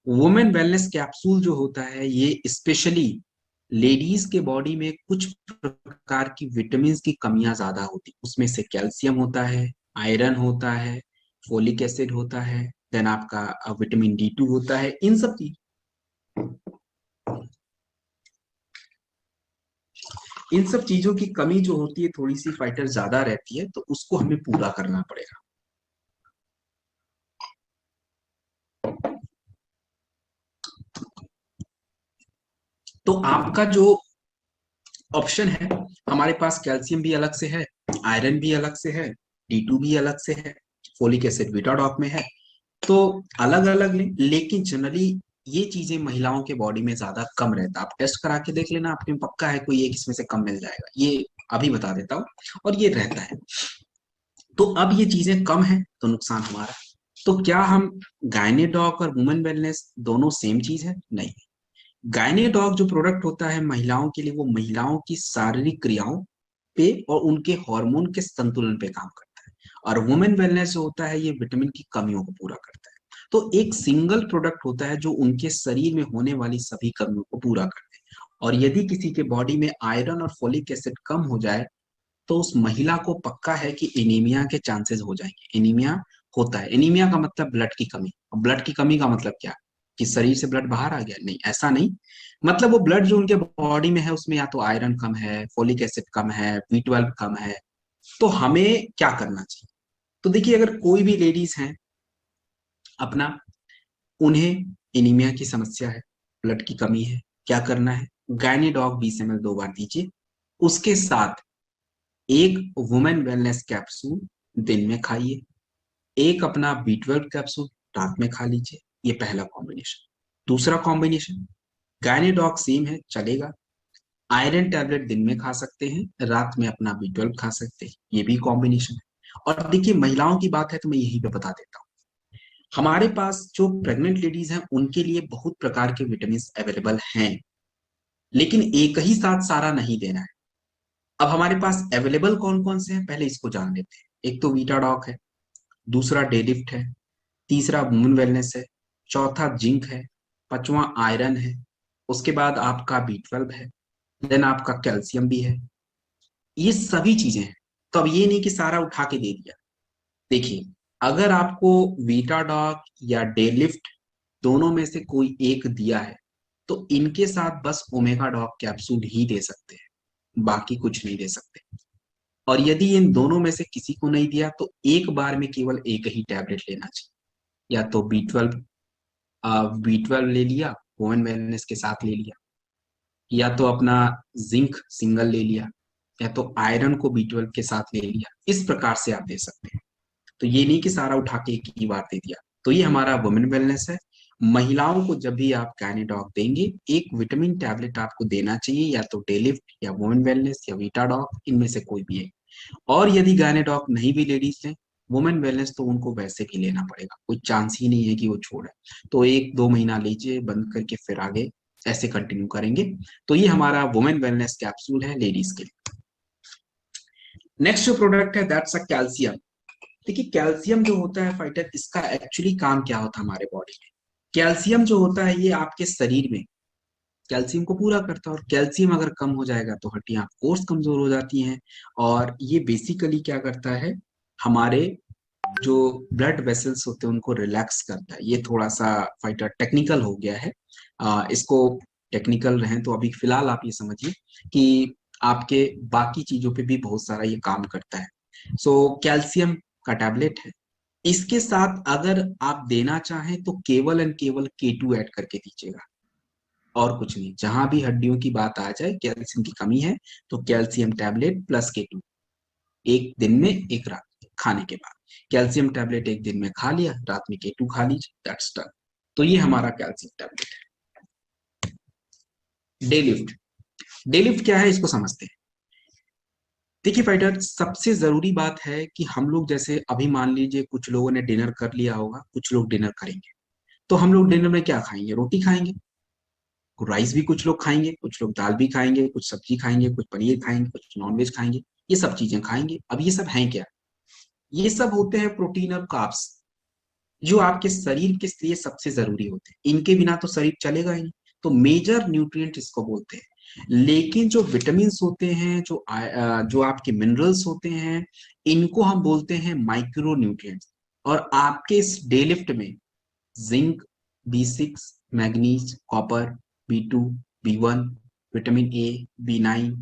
वुमेन वेलनेस कैप्सूल जो होता है ये स्पेशली लेडीज के बॉडी में कुछ प्रकार की विटामिन की कमियां ज्यादा होती, उसमें से कैल्शियम होता है, आयरन होता है, फोलिक एसिड होता है, देन आपका विटामिन D2 होता है। इन सब चीजों की कमी जो होती है थोड़ी सी फाइटर ज्यादा रहती है, तो उसको हमें पूरा करना पड़ेगा। तो आपका जो ऑप्शन है, हमारे पास कैल्शियम भी अलग से है, आयरन भी अलग से है, D2 भी अलग से है, फोलिक एसिड विटाडॉक में है। तो अलग अलग लें, लेकिन जनरली ये चीजें महिलाओं के बॉडी में ज्यादा कम रहता है। आप टेस्ट करा के देख लेना, आपके पक्का है कोई एक इसमें से कम मिल जाएगा, ये अभी बता देता हूँ। और ये रहता है। तो अब ये चीजें कम है तो नुकसान हमारा। तो क्या हम गायनेडॉक और वुमेन वेलनेस दोनों सेम चीज है? नहीं। गायनेडॉक जो प्रोडक्ट होता है महिलाओं के लिए, वो महिलाओं की शारीरिक क्रियाओं पे और उनके हार्मोन के संतुलन पे काम करता है। और वुमेन वेलनेस जो होता है ये विटामिन की कमियों को पूरा करता है। तो एक सिंगल प्रोडक्ट होता है जो उनके शरीर में होने वाली सभी कमियों को पूरा करते हैं। और यदि किसी के बॉडी में आयरन और फोलिक एसिड कम हो जाए तो उस महिला को पक्का है कि एनीमिया के चांसेस हो जाएंगे। एनीमिया होता है, एनीमिया का मतलब ब्लड की कमी। और ब्लड की कमी का मतलब क्या? कि शरीर से ब्लड बाहर आ गया? नहीं, ऐसा नहीं। मतलब वो ब्लड जो उनके बॉडी में है उसमें या तो आयरन कम है, फोलिक एसिड कम है, B12 कम है, तो हमें क्या करना चाहिए? तो देखिए, अगर कोई भी लेडीज हैं अपना, उन्हें एनीमिया की समस्या है, ब्लड की कमी है, क्या करना है? गायनीडॉग 20 ml 2 बार दीजिए। उसके साथ एक वुमेन वेलनेस कैप्सूल दिन में खाइए, एक अपना B12 कैप्सूल रात में खा लीजिए। ये पहला कॉम्बिनेशन। दूसरा कॉम्बिनेशन, गायनीडॉग सेम है, चलेगा। आयरन टैबलेट दिन में खा सकते हैं, रात में अपना B12 खा सकते हैं, ये भी कॉम्बिनेशन है। और देखिए, महिलाओं की बात है तो मैं यही पे बता देता हूँ। हमारे पास जो प्रेग्नेंट लेडीज हैं उनके लिए बहुत प्रकार के विटामिन अवेलेबल हैं, लेकिन एक ही साथ सारा नहीं देना है। अब हमारे पास अवेलेबल कौन कौन से हैं, पहले इसको जान लेते हैं। एक तो वीटाडॉक है, दूसरा डेलिफ्ट है, तीसरा वुमेन वेलनेस है, चौथा जिंक है, पांचवा आयरन है, उसके बाद आपका B12 है, देन आपका कैल्शियम भी है। ये सभी चीजें हैं। तो अब ये नहीं कि सारा उठा के दे दिया। देखिए, अगर आपको वीटाडॉक या डेलिफ्ट दोनों में से कोई एक दिया है तो इनके साथ बस ओमेगा डॉक कैप्सूल ही दे सकते हैं, बाकी कुछ नहीं दे सकते। और यदि इन दोनों में से किसी को नहीं दिया तो एक बार में केवल एक ही टैबलेट लेना चाहिए। या तो B12 ले लिया, वुमेन वेलनेस के साथ ले लिया, या तो अपना जिंक सिंगल ले लिया, या तो आयरन को B12 के साथ ले लिया। इस प्रकार से आप दे सकते हैं। तो ये नहीं कि सारा उठा के एक ही बार दे दिया। तो ये हमारा वुमेन वेलनेस है। महिलाओं को जब भी आप गायनीडॉक देंगे, एक विटामिन टैबलेट आपको देना चाहिए, या तो डेलिफ्ट या वुमेन वेलनेस या वीटाडॉक, इनमें से कोई भी है। और यदि गायनीडॉक नहीं भी लेडीज लें, वुमेन वेलनेस तो उनको वैसे भी लेना पड़ेगा, कोई चांस ही नहीं है कि वो छोड़े। तो 1-2 महीना लीजिए, बंद करके फिर आगे ऐसे कंटिन्यू करेंगे। तो ये हमारा वुमेन वेलनेस कैप्सूल है लेडीज के लिए। नेक्स्ट जो प्रोडक्ट है दैट्स अ कैल्शियम। देखिए, कैल्शियम जो होता है फाइटर, इसका एक्चुअली काम क्या होता है हमारे बॉडी में? कैल्शियम जो होता है ये आपके शरीर में कैल्शियम को पूरा करता है। और कैल्शियम अगर कम हो जाएगा तो हड्डियां कोर्स कमजोर हो जाती हैं। और ये बेसिकली क्या करता है, हमारे जो ब्लड वेसल्स होते हैं उनको रिलैक्स करता है। ये थोड़ा सा फाइटर टेक्निकल हो गया है, इसको टेक्निकल रहे तो अभी फिलहाल आप ये समझिए कि आपके बाकी चीजों पे भी बहुत सारा ये काम करता है। सो कैल्शियम का टैबलेट है। इसके साथ अगर आप देना चाहें तो केवल एंड केवल K2 ऐड करके दीजिएगा, और कुछ नहीं। जहां भी हड्डियों की बात आ जाए, कैल्शियम की कमी है, तो कैल्शियम टैबलेट प्लस K2, एक दिन में एक रात में खाने के बाद। कैल्शियम टैबलेट एक दिन में खा लिया, रात में K2 खा लीजिए, दैट्स डन। तो ये हमारा कैल्शियम टैबलेट है। डेलिफ्ट। डेलिफ्ट क्या है, इसको समझते हैं। देखिए फाइटर, सबसे जरूरी बात है कि हम लोग जैसे अभी मान लीजिए कुछ लोगों ने डिनर कर लिया होगा, कुछ लोग डिनर करेंगे। तो हम लोग डिनर में क्या खाएंगे? रोटी खाएंगे, राइस भी कुछ लोग खाएंगे, कुछ लोग दाल भी खाएंगे, कुछ सब्जी खाएंगे, कुछ पनीर खाएंगे, कुछ नॉनवेज खाएंगे। ये सब चीजें खाएंगे। अब ये सब हैं क्या? ये सब होते हैं प्रोटीन और कार्ब्स, जो आपके शरीर के लिए सबसे जरूरी होते हैं। इनके बिना तो शरीर चलेगा ही नहीं। तो मेजर न्यूट्रिएंट इसको बोलते हैं। लेकिन जो विटामिन होते हैं, जो आपके मिनरल्स होते हैं, इनको हम बोलते हैं माइक्रो न्यूट्रिएंट्स। और आपके इस डे लिफ्ट में zinc, B6, manganese, copper, B2, B1, vitamin A, B9,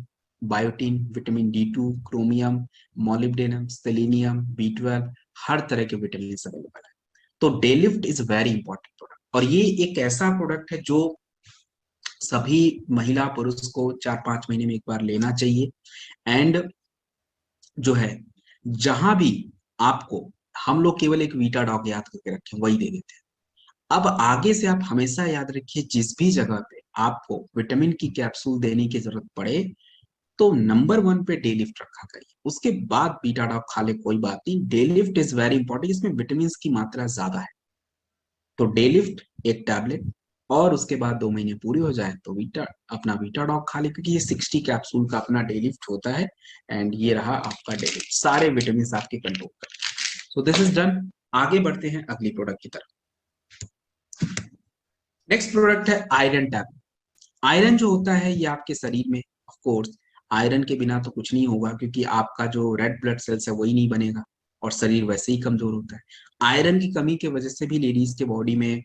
biotin, vitamin D2, chromium, molybdenum, selenium, B12, हर तरह के विटामिन अवेलेबल है। तो डेलिफ्ट इज वेरी इंपॉर्टेंट प्रोडक्ट, और ये एक ऐसा प्रोडक्ट है जो सभी महिला पुरुष को 4-5 महीने में एक बार लेना चाहिए। एंड जो है, जहां भी आपको, हम लोग केवल एक वीटाडॉग याद करके रखें, वही दे देते हैं। अब आगे से आप हमेशा याद रखिए, जिस भी जगह पे आपको विटामिन की कैप्सूल देने की जरूरत पड़े, तो नंबर 1 पे डे लिफ्ट रखा करिए। उसके बाद बीटा डॉग खा ले, कोई बात नहीं। Day lift is very important, इसमें विटामिन की मात्रा ज्यादा है। तो डे लिफ्ट एक टैबलेट, और उसके बाद 2 महीने पूरे हो जाए तो वीटा डॉग खा ले, क्योंकि ये 60 कैप्सूल का अपना डे लिफ्ट होता है। एंड ये रहा आपका डे लिफ्ट, सारे विटामिन आपके कंट्रोल कर। सो दिस इज डन। आगे बढ़ते हैं अगली प्रोडक्ट की तरफ। नेक्स्ट प्रोडक्ट है आयरन टैबलेट। आयरन जो होता है ये आपके शरीर में, ऑफ कोर्स आयरन के बिना तो कुछ नहीं होगा, क्योंकि आपका जो रेड ब्लड सेल्स है वही नहीं बनेगा, और शरीर वैसे ही कमजोर होता है। आयरन की कमी की वजह से भी लेडीज के बॉडी में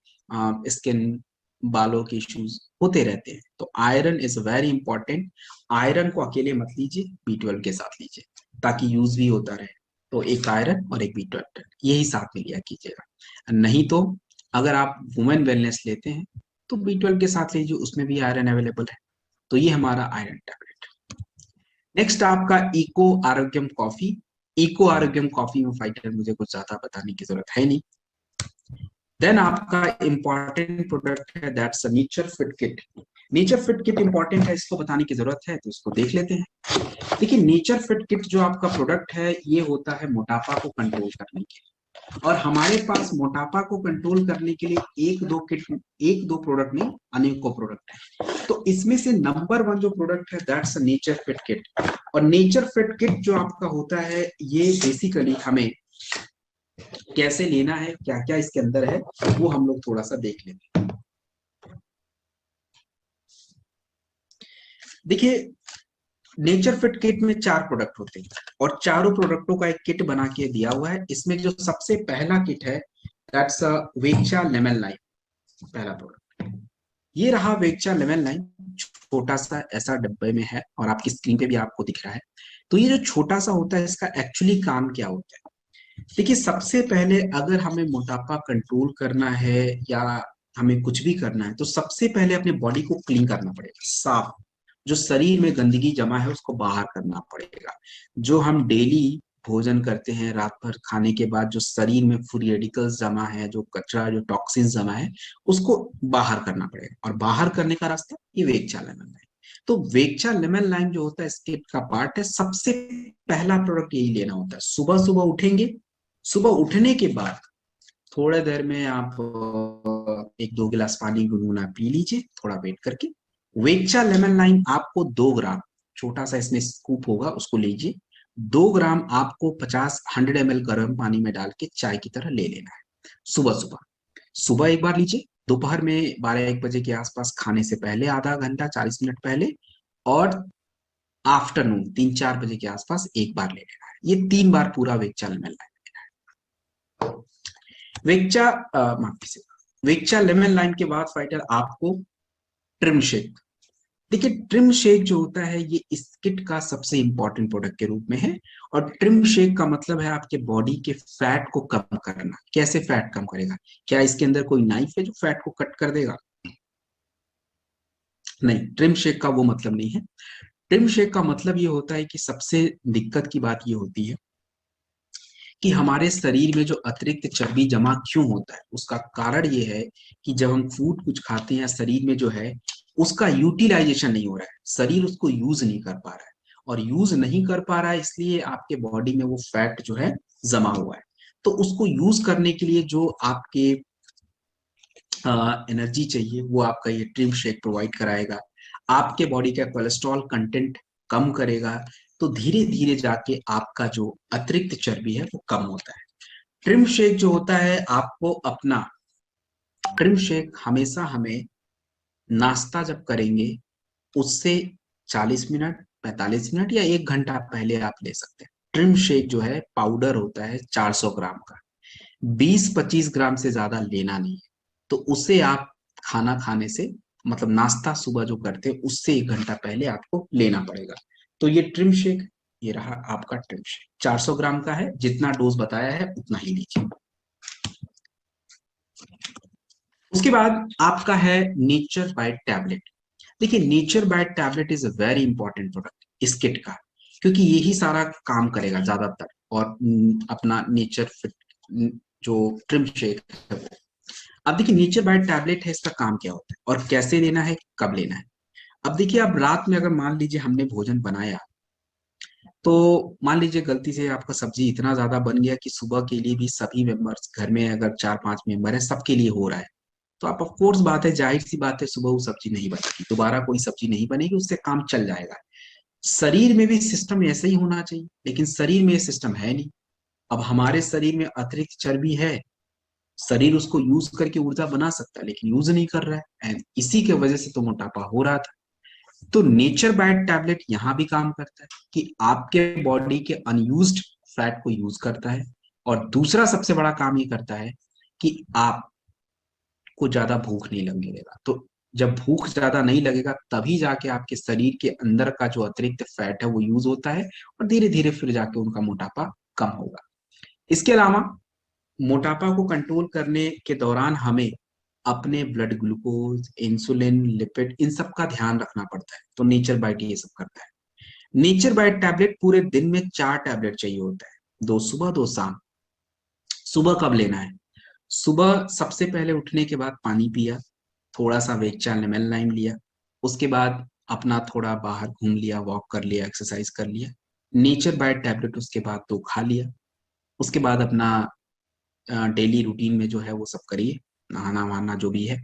स्किन, बालों के इश्यूज होते रहते हैं। तो iron is very important. Iron को अकेले मत लीजिए, B12 के साथ लीजिए। ताकि यूज भी होता रहे। तो एक आयरन और एक B12 यही साथ में लिया कीजिएगा। नहीं तो अगर आप वुमेन वेलनेस लेते हैं तो B12 के साथ लीजिए, उसमें भी आयरन अवेलेबल है। तो ये हमारा आयरन टैबलेट। नेक्स्ट आपका इको आरोग्यम कॉफी। इको आरोग्यम कॉफी में फाइटर मुझे कुछ ज्यादा बताने की जरूरत है नहीं। देन आपका इंपॉर्टेंट प्रोडक्ट है that's nature fit kit. Nature fit kit important है, इसको बताने की जरूरत है, तो इसको देख लेते हैं। देखिए नेचर फिट किट जो आपका प्रोडक्ट है ये होता है मोटापा को कंट्रोल करने के लिए। और हमारे पास मोटापा को कंट्रोल करने के लिए एक दो प्रोडक्ट नहीं, अनेकों प्रोडक्ट है। तो इसमें से नंबर वन जो प्रोडक्ट है दैट्स नेचर फिट किट। और नेचर फिट किट जो आपका होता है ये बेसिकली हमें कैसे लेना है, क्या क्या इसके अंदर है, वो हम लोग थोड़ा सा देख लेते हैं। देखिए नेचर फिट किट में 4 प्रोडक्ट होते हैं और चारों प्रोडक्टों का एक किट बना के दिया हुआ है। इसमें जो सबसे पहला किट है दैट्स वेक्चा लेमन लाइम। पहला प्रोडक्ट ये रहा वेक्चा लेमन लाइम। छोटा सा ऐसा डब्बे में है और आपकी स्क्रीन पे भी आपको दिख रहा है। तो ये जो छोटा सा होता है इसका एक्चुअली काम क्या होता है? देखिए सबसे पहले अगर हमें मोटापा कंट्रोल करना है या हमें कुछ भी करना है तो सबसे पहले अपने बॉडी को क्लीन करना पड़ेगा, साफ। जो शरीर में गंदगी जमा है उसको बाहर करना पड़ेगा। जो हम डेली भोजन करते हैं रात भर खाने के बाद जो शरीर में फ्री रेडिकल्स जमा है, जो कचरा, जो टॉक्सिन्स जमा है, उसको बाहर करना पड़ेगा। और बाहर करने का रास्ता ये वेगचा लेमन लाइम। तो वेगचा लेमन लाइम जो होता है स्किट का पार्ट है। सबसे पहला प्रोडक्ट यही लेना होता है। सुबह सुबह उठेंगे, सुबह उठने के बाद थोड़ा देर में आप 1-2 गिलास पानी गुनगुना पी लीजिए, थोड़ा वेट करके। वेक्चा लेमन लाइम आपको 2 ग्राम, छोटा सा इसमें स्कूप होगा उसको लीजिए। 2 ग्राम आपको 100 ml गर्म पानी में डाल के चाय की तरह ले लेना है सुबह सुबह। सुबह एक बार लीजिए, दोपहर में 12-1 बजे के आसपास खाने से पहले आधा घंटा 40 मिनट पहले, और आफ्टरनून 3-4 बजे के आसपास एक बार ले लेना है। ये 3 बार पूरा वेक्चा लेमन लाइम। वेक्चा माफ कीजिए, वेक्चा लेमन लाइम के बाद फाइटर आपको ट्रिम शेक। देखिए ट्रिम शेक जो होता है ये इस किट का सबसे इंपॉर्टेंट प्रोडक्ट के रूप में है। और ट्रिम शेक का मतलब है आपके बॉडी के फैट को कम करना। कैसे फैट कम करेगा? क्या इसके अंदर कोई नाइफ है जो फैट को कट कर देगा? नहीं, ट्रिम शेक का वो मतलब नहीं है। ट्रिम शेक का मतलब ये होता है कि सबसे दिक्कत की बात ये होती है कि हमारे शरीर में जो अतिरिक्त चर्बी जमा क्यों होता है, उसका कारण ये है कि जब हम फूड कुछ खाते हैं शरीर में जो है उसका यूटिलाइजेशन नहीं हो रहा है, शरीर उसको यूज नहीं कर पा रहा है। और यूज नहीं कर पा रहा है इसलिए आपके बॉडी में वो फैट जो है जमा हुआ है। तो उसको यूज करने के लिए जो आपके एनर्जी चाहिए वो आपका ये ट्रिम शेक प्रोवाइड कराएगा। आपके बॉडी का कोलेस्ट्रॉल कंटेंट कम करेगा। तो धीरे धीरे जाके आपका जो अतिरिक्त चर्बी है वो कम होता है। ट्रिम शेक जो होता है आपको अपना ट्रिम शेक हमेशा हमें नाश्ता जब करेंगे उससे 40 मिनट, 45 मिनट या 1 घंटा पहले आप ले सकते हैं। ट्रिम शेक जो है पाउडर होता है 400 ग्राम का, 20-25 ग्राम से ज्यादा लेना नहीं है। तो उसे आप खाना खाने से मतलब नाश्ता सुबह जो करते हैं उससे 1 घंटा पहले आपको लेना पड़ेगा। तो ये ट्रिम शेक, ये रहा आपका ट्रिम शेक, 400 ग्राम का है। जितना डोज बताया है उतना ही लीजिए। उसके बाद आपका है नेचर बाइट टैबलेट। देखिए nature bite tablet is a very important product इस किट का, क्योंकि यही सारा काम करेगा ज्यादातर। और अपना नेचर फिट जो ट्रिम शेक है वो। अब देखिए नेचर बाइट टैबलेट है, इसका काम क्या होता है और कैसे लेना है, कब लेना है। अब देखिए अब रात में अगर मान लीजिए हमने भोजन बनाया, तो मान लीजिए गलती से आपका सब्जी इतना ज्यादा बन गया कि सुबह के लिए भी सभी मेंबर्स घर में अगर 4-5 मेंबर है सबके लिए हो रहा है, तो आप ऑफ कोर्स बात है, जाहिर सी बात है, सुबह वो सब्जी नहीं बनेगी, दोबारा कोई सब्जी नहीं बनेगी, उससे काम चल जाएगा। शरीर में भी सिस्टम ऐसे ही होना चाहिए, लेकिन शरीर में ये सिस्टम है नहीं। अब हमारे शरीर में अतिरिक्त चर्बी है, शरीर उसको यूज करके ऊर्जा बना सकता है लेकिन यूज नहीं कर रहा है, एंड इसी के वजह से तो मोटापा हो रहा था। तो नेचर बाइट टैबलेट यहाँ भी काम करता है कि आपके बॉडी के अनयूज्ड फैट को यूज करता है। और दूसरा सबसे बड़ा काम ये करता है कि आपको ज्यादा भूख नहीं लगने देगा। तो जब भूख ज्यादा नहीं लगेगा तभी जाके आपके शरीर के अंदर का जो अतिरिक्त फैट है वो यूज होता है, और धीरे धीरे फिर जाके उनका मोटापा कम होगा। इसके अलावा मोटापा को कंट्रोल करने के दौरान हमें अपने ब्लड ग्लूकोज, इंसुलिन, लिपिड, इन सब का ध्यान रखना पड़ता है। तो नेचर बाइट ये सब करता है। नेचर बाइट टैबलेट पूरे दिन में 4 टैबलेट चाहिए होता है, 2 सुबह 2 शाम। सुबह कब लेना है? सुबह सबसे पहले उठने के बाद पानी पिया, थोड़ा सा वेगचा लेमन लाइम लिया, उसके बाद अपना थोड़ा बाहर घूम लिया, वॉक कर लिया, एक्सरसाइज कर लिया, नेचर बाइट टैबलेट उसके बाद 2 खा लिया। उसके बाद अपना डेली रूटीन में जो है वो सब करिए, नहाना वहाना जो भी है।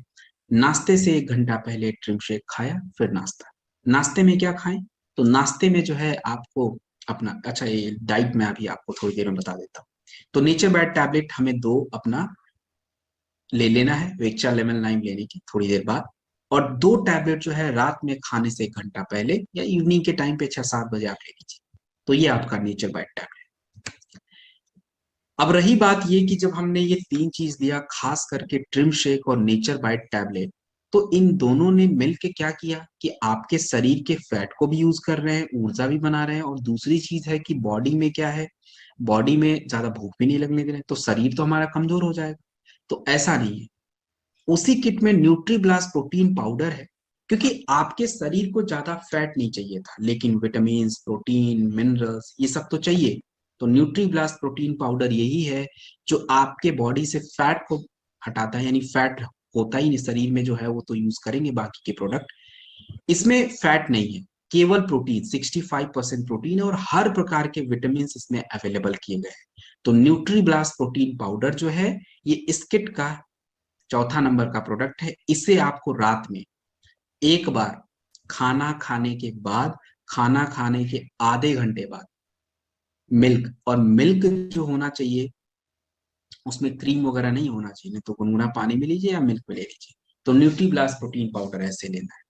नाश्ते से 1 घंटा पहले ट्रिम शेक खाया, फिर नाश्ता। नाश्ते में क्या खाएं? तो नाश्ते में जो है आपको अपना, अच्छा ये डाइट में अभी आपको थोड़ी देर में बता देता हूँ। तो नेचर बाइट टैबलेट हमें 2 अपना ले लेना है, वेक्चा लेमन लाइम लेने की थोड़ी देर बाद। और 2 टैबलेट जो है रात में खाने से 1 घंटा पहले या इवनिंग के टाइम पे 6-7 बजे आप ले लीजिए। तो ये आपका नेचर बाइट टैबलेट। अब रही बात ये कि जब हमने ये 3 चीज दिया, खास करके ट्रिम शेक और नेचर बाइट टैबलेट, तो इन दोनों ने मिलके क्या किया कि आपके शरीर के फैट को भी यूज कर रहे हैं, ऊर्जा भी बना रहे हैं, और दूसरी चीज है कि बॉडी में क्या है, बॉडी में ज्यादा भूख भी नहीं लगने दे रहे, तो शरीर तो हमारा कमजोर हो जाएगा। तो ऐसा नहीं है। उसी किट में न्यूट्रीब्लास्ट प्रोटीन पाउडर है, क्योंकि आपके शरीर को ज्यादा फैट नहीं चाहिए था, लेकिन विटामिन, प्रोटीन, मिनरल्स ये सब तो चाहिए। तो न्यूट्रीब्लास्ट प्रोटीन पाउडर यही है जो आपके बॉडी से फैट को हटाता है, यानी फैट होता ही नहीं शरीर में जो है वो तो यूज करेंगे बाकी के प्रोडक्ट। इसमें फैट नहीं है, केवल प्रोटीन, 65% प्रोटीन है, और हर प्रकार के विटामिन इसमें अवेलेबल किए गए हैं। तो न्यूट्रीब्लास्ट प्रोटीन पाउडर जो है ये इस किट का चौथा नंबर का प्रोडक्ट है। इसे आपको रात में एक बार खाना खाने के बाद, खाना खाने के आधे घंटे बाद मिल्क, और मिल्क जो होना चाहिए उसमें क्रीम वगैरह नहीं होना चाहिए, नहीं तो गुनगुना पानी में लीजिए या मिल्क में ले लीजिए। तो न्यूट्रीब्लास्ट प्रोटीन पाउडर ऐसे लेना है।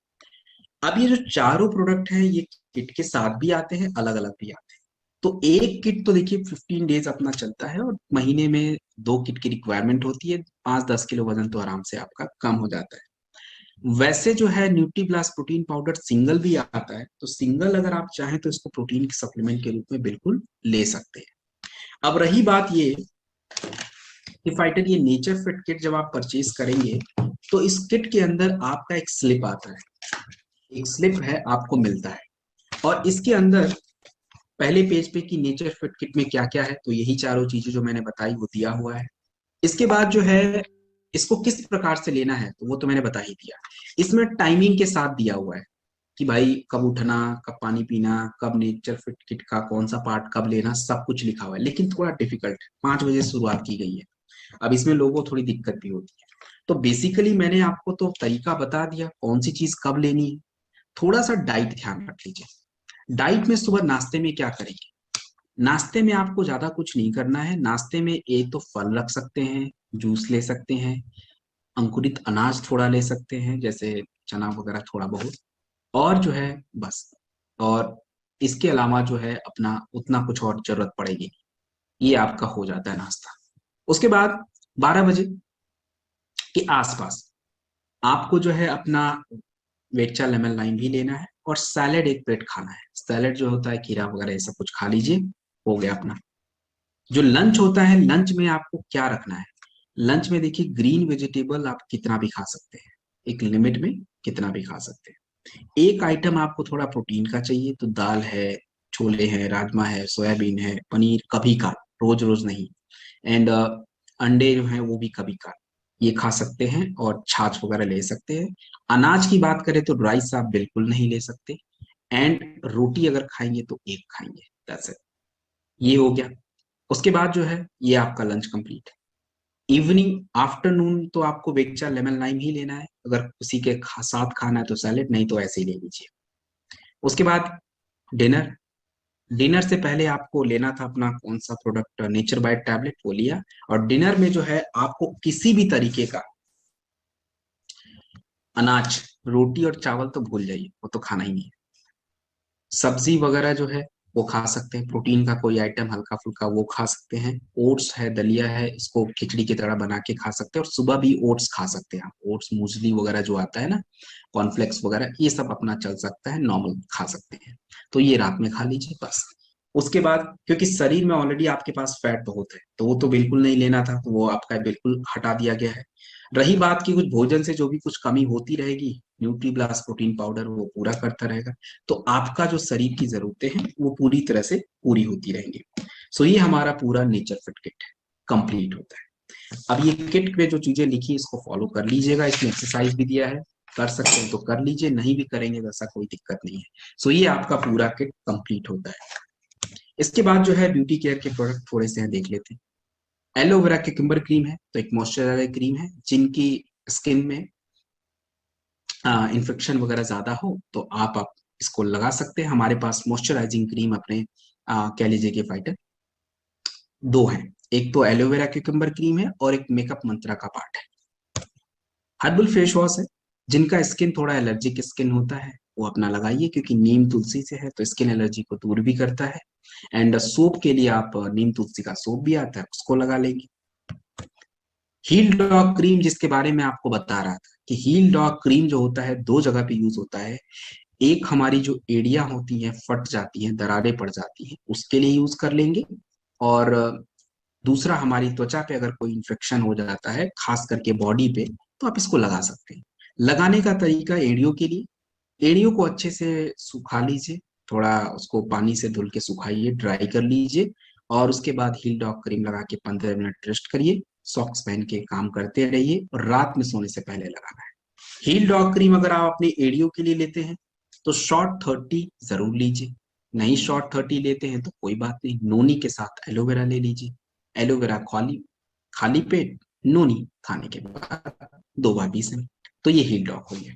अब ये जो चारों प्रोडक्ट हैं ये किट के साथ भी आते हैं, अलग अलग भी आते हैं। तो एक किट तो देखिए 15 डेज अपना चलता है, और महीने में 2 किट की रिक्वायरमेंट होती है, 5-10 किलो वजन तो आराम से आपका कम हो जाता है। वैसे जो है न्यूट्रीब्लास्ट प्रोटीन पाउडर सिंगल भी आता है, तो सिंगल अगर आप चाहें तो इसको प्रोटीन के सप्लीमेंट के रूप में बिल्कुल ले सकते हैं। अब रही बात ये कि फाइटर ये नेचर फिट किट जब आप परचेज करेंगे तो इस किट के अंदर आपका एक स्लिप आता है, एक स्लिप है आपको मिलता है, और इसके अंदर पहले पेज पे कि नेचर फिट किट में क्या क्या है, तो यही चारों चीजें जो मैंने बताई वो दिया हुआ है। इसके बाद जो है इसको किस प्रकार से लेना है तो वो तो मैंने बता ही दिया। इसमें टाइमिंग के साथ दिया हुआ है कि भाई कब उठना, कब पानी पीना, कब नेचर फिट किट का कौन सा पार्ट कब लेना, सब कुछ लिखा हुआ है, लेकिन थोड़ा डिफिकल्ट है, 5 बजे शुरुआत की गई है। अब इसमें लोगों को थोड़ी दिक्कत भी होती है। तो बेसिकली मैंने आपको तो तरीका बता दिया कौन सी चीज कब लेनी है। थोड़ा सा डाइट ध्यान रख लीजिए। डाइट में सुबह नाश्ते में क्या करेंगे? नाश्ते में आपको ज्यादा कुछ नहीं करना है। नाश्ते में एक तो फल रख सकते हैं, जूस ले सकते हैं, अंकुरित अनाज थोड़ा ले सकते हैं जैसे चना वगैरह थोड़ा बहुत, और जो है बस। और इसके अलावा जो है अपना उतना कुछ और जरूरत पड़ेगी, ये आपका हो जाता है नाश्ता। उसके बाद 12 बजे के आसपास आपको जो है अपना वेक्चा लेमन लाइम भी लेना है, और सैलेड 1 प्लेट खाना है। सैलेड जो होता है खीरा वगैरह ये सब कुछ खा लीजिए, हो गया अपना। जो लंच होता है, लंच में आपको क्या रखना है? लंच में देखिए ग्रीन वेजिटेबल आप कितना भी खा सकते हैं, एक लिमिट में कितना भी खा सकते हैं। एक आइटम आपको थोड़ा प्रोटीन का चाहिए, तो दाल है, छोले हैं, राजमा है, सोयाबीन है, पनीर कभी का, रोज रोज नहीं। एंड अंडे जो है वो भी कभी का, ये खा सकते हैं, और छाछ वगैरह ले सकते हैं। अनाज की बात करें तो राइस आप बिल्कुल नहीं ले सकते, एंड रोटी अगर खाएंगे तो एक खाएंगे, दैट्स इट। ये हो गया। उसके बाद जो है ये आपका लंच कंप्लीट है। इवनिंग आफ्टरनून तो आपको वेक्चा लेमन लाइम ही लेना है, अगर उसी के साथ खाना है तो सैलेड, नहीं तो ऐसे ही ले लीजिए। उसके बाद डिनर। डिनर से पहले आपको लेना था अपना कौन सा प्रोडक्ट, नेचर बाइट टैबलेट, वो लिया। और डिनर में जो है आपको किसी भी तरीके का अनाज, रोटी और चावल तो भूल जाइए, वो तो खाना ही नहीं है। सब्जी वगैरह जो है वो खा सकते हैं। प्रोटीन का कोई आइटम हल्का फुल्का वो खा सकते हैं। ओट्स है, दलिया है, इसको खिचड़ी की तरह बना के खा सकते हैं। और सुबह भी ओट्स खा सकते हैं आप। ओट्स मूसली वगैरह जो आता है ना, कॉर्नफ्लेक्स वगैरह, ये सब अपना चल सकता है, नॉर्मल खा सकते हैं। तो ये रात में खा लीजिए बस। उसके बाद क्योंकि शरीर में ऑलरेडी आपके पास फैट बहुत है, तो वो तो बिल्कुल नहीं लेना था, तो वो आपका बिल्कुल हटा दिया गया है। रही बात की कुछ भोजन से जो भी कुछ कमी होती रहेगी, न्यूट्रीब्लास्ट प्रोटीन पाउडर वो पूरा करता रहेगा। तो आपका जो शरीर की जरूरतें हैं वो पूरी तरह से पूरी होती रहेंगी। सो ये हमारा पूरा नेचर फिट किट है, कंप्लीट होता है। अब ये किट में जो चीजें लिखी है इसको फॉलो कर लीजिएगा। इसमें एक्सरसाइज भी दिया है, कर सकते हैं तो कर लीजिए, नहीं भी करेंगे तो ऐसा कोई दिक्कत नहीं है। सो ये आपका पूरा किट कंप्लीट होता है। इसके बाद जो है ब्यूटी केयर के प्रोडक्ट थोड़े से हैं, देख लेते हैं। एलोवेरा क्यूकम्बर क्रीम है, तो एक मॉइस्चराइजर क्रीम है। जिनकी स्किन में इन्फेक्शन वगैरह ज्यादा हो तो आप इसको लगा सकते हैं। हमारे पास मॉइस्चराइजिंग क्रीम अपने कह लीजिए कि फाइटर दो हैं। एक तो एलोवेरा क्यूकम्बर क्रीम है और एक मेकअप मंत्रा का पार्ट है। हर्बल फेस वॉश है। जिनका स्किन थोड़ा एलर्जिक स्किन होता है वो अपना लगाइए, क्योंकि नीम तुलसी से है तो स्किन एलर्जी को दूर भी करता है। एंड सोप के लिए आप नीम तुलसी का सोप भी आता है, उसको लगा लेंगे। हील डॉग क्रीम, जिसके बारे में आपको बता रहा था कि हील डॉग क्रीम जो होता है दो जगह पे यूज होता है। एक हमारी जो एड़ियां होती हैं फट जाती हैं, दरारें पड़ जाती हैं, उसके लिए यूज कर लेंगे। और दूसरा हमारी त्वचा पे अगर कोई इन्फेक्शन हो जाता है खास करके बॉडी पे, तो आप इसको लगा सकते हैं। लगाने का तरीका एड़ियों के लिए, एड़ियों को अच्छे से सुखा लीजिए, थोड़ा उसको पानी से धुल के सुखाइए, ड्राई कर लीजिए। और उसके बाद हील डॉग क्रीम लगा के 15 मिनट रेस्ट करिए। सॉक्स पहन के काम करते रहिए और रात में सोने से पहले लगाना है। हील डॉग क्रीम अगर आप अपनी एड़ियों के लिए लेते हैं तो शॉर्ट 30 जरूर लीजिए। नहीं शॉर्ट 30 लेते हैं तो कोई बात नहीं, नोनी के साथ एलोवेरा ले लीजिए। एलोवेरा खाली खाली पेट, नोनी खाने के बाद 2 बार 20 मिनट। तो ये हील डॉग हो गया।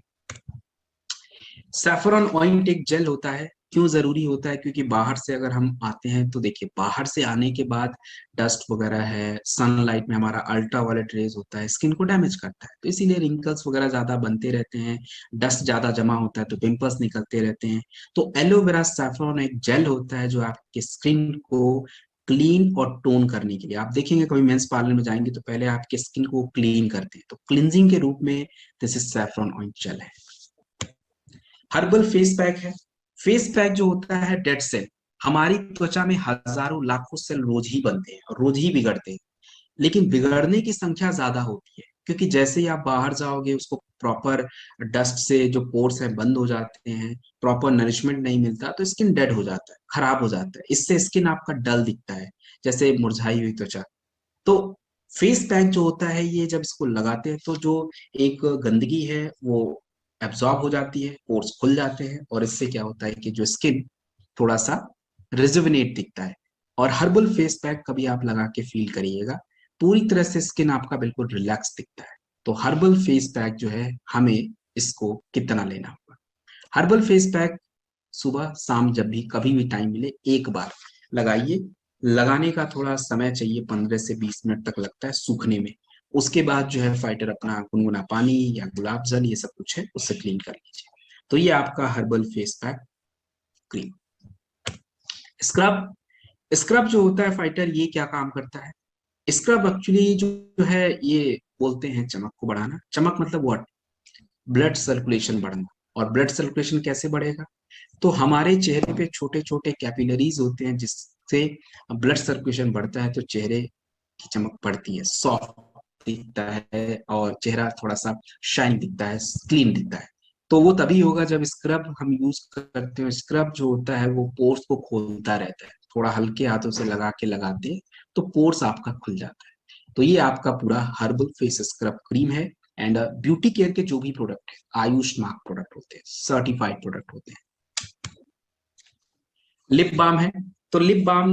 सैफरन ऑइंट एक जेल होता है। क्यों जरूरी होता है? क्योंकि बाहर से अगर हम आते हैं तो देखिए, बाहर से आने के बाद डस्ट वगैरह है, सनलाइट में हमारा अल्ट्रा वायलेट रेज होता है, स्किन को डैमेज करता है, तो इसीलिए रिंकल्स वगैरह ज्यादा बनते रहते हैं, डस्ट ज्यादा जमा होता है तो पिंपल्स निकलते रहते हैं। तो एलोवेरा सैफरन एक जेल होता है जो आपके स्किन को क्लीन और टोन करने के लिए, आप देखेंगे कभी मेंस पार्लर में जाएंगे तो पहले आपके स्किन को क्लीन करते हैं, तो क्लिनजिंग के रूप में दिस इज सैफरन ऑइंट जेल है। हर्बल फेस पैक है। फेस पैक जो होता है डेड सेल, हमारी त्वचा में हजारों लाखों सेल रोज ही बनते हैं और रोज ही बिगड़ते हैं, लेकिन बिगड़ने की संख्या ज्यादा होती है क्योंकि जैसे ही आप बाहर जाओगे उसको प्रॉपर डस्ट से जो पोर्स है बंद हो जाते हैं, प्रॉपर नरिशमेंट नहीं मिलता तो स्किन डेड हो जाता है, खराब हो जाता है। इससे स्किन आपका डल दिखता है, जैसे मुरझाई हुई त्वचा। तो फेस पैक जो होता है ये जब इसको लगाते हैं तो जो एक गंदगी है वो एब्जॉर्ब हो जाती है, पोर्स खुल जाते हैं, और इससे क्या होता है कि जो स्किन थोड़ा सा रिजुविनेट दिखता है। और हर्बल फेस पैक कभी आप लगा के फील करिएगा, पूरी तरह से स्किन आपका बिल्कुल रिलैक्स दिखता है। तो हर्बल फेस पैक जो है, हमें इसको कितना लेना होगा? हर्बल फेस पैक सुबह शाम जब भी कभी भी टाइम मिले एक बार लगाइए। लगाने का थोड़ा समय चाहिए, 15 से 20 मिनट तक लगता है सूखने में। उसके बाद जो है फाइटर अपना गुनगुना पानी या गुलाब जल ये सब कुछ है उससे क्लीन कर लीजिए। तो ये आपका herbal face pack cream. Scrub, scrub जो होता है फाइटर, ये क्या काम करता है? स्क्रब एक्चुअली जो है ये बोलते हैं चमक को बढ़ाना। चमक मतलब व्हाट? ब्लड सर्कुलेशन बढ़ना। और ब्लड सर्कुलेशन कैसे बढ़ेगा? तो हमारे चेहरे पे छोटे छोटे कैपिलरीज होते हैं जिससे ब्लड सर्कुलेशन बढ़ता है तो चेहरे की चमक बढ़ती है, सॉफ्ट दिखता है और चेहरा थोड़ा सा शाइन दिखता है, क्लीन दिखता है। तो वो तभी होगा जब स्क्रब हम यूज करते हैं। स्क्रब जो होता है वो पोर्स को खोलता रहता है, थोड़ा हल्के हाथों से लगा के लगाते हैं तो पोर्स आपका खुल जाता है। तो ये आपका पूरा हर्बल फेस स्क्रब क्रीम है। एंड ब्यूटी केयर के जो भी प्रोडक्ट है आयुष मार्क प्रोडक्ट होते हैं, सर्टिफाइड प्रोडक्ट होते हैं। लिप बाम है। तो लिप बाम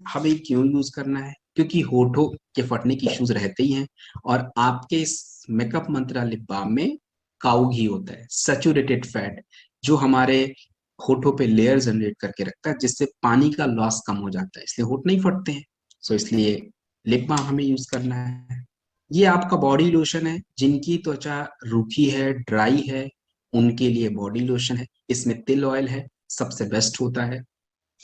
हमें क्यों यूज करना है? क्योंकि होठों के फटने की इश्यूज रहते ही हैं, और आपके इस मेकअप मंत्रा लिप बाम में काऊ घी होता है, सैचुरेटेड फैट, जो हमारे होठों पे लेयर जनरेट करके रखता है, जिससे पानी का लॉस कम हो जाता है, इसलिए होठ नहीं फटते हैं। सो इसलिए लिप बाम हमें यूज करना है। ये आपका बॉडी लोशन है। जिनकी त्वचा रूखी है, ड्राई है, उनके लिए बॉडी लोशन है। इसमें तिल ऑयल है, सबसे बेस्ट होता है।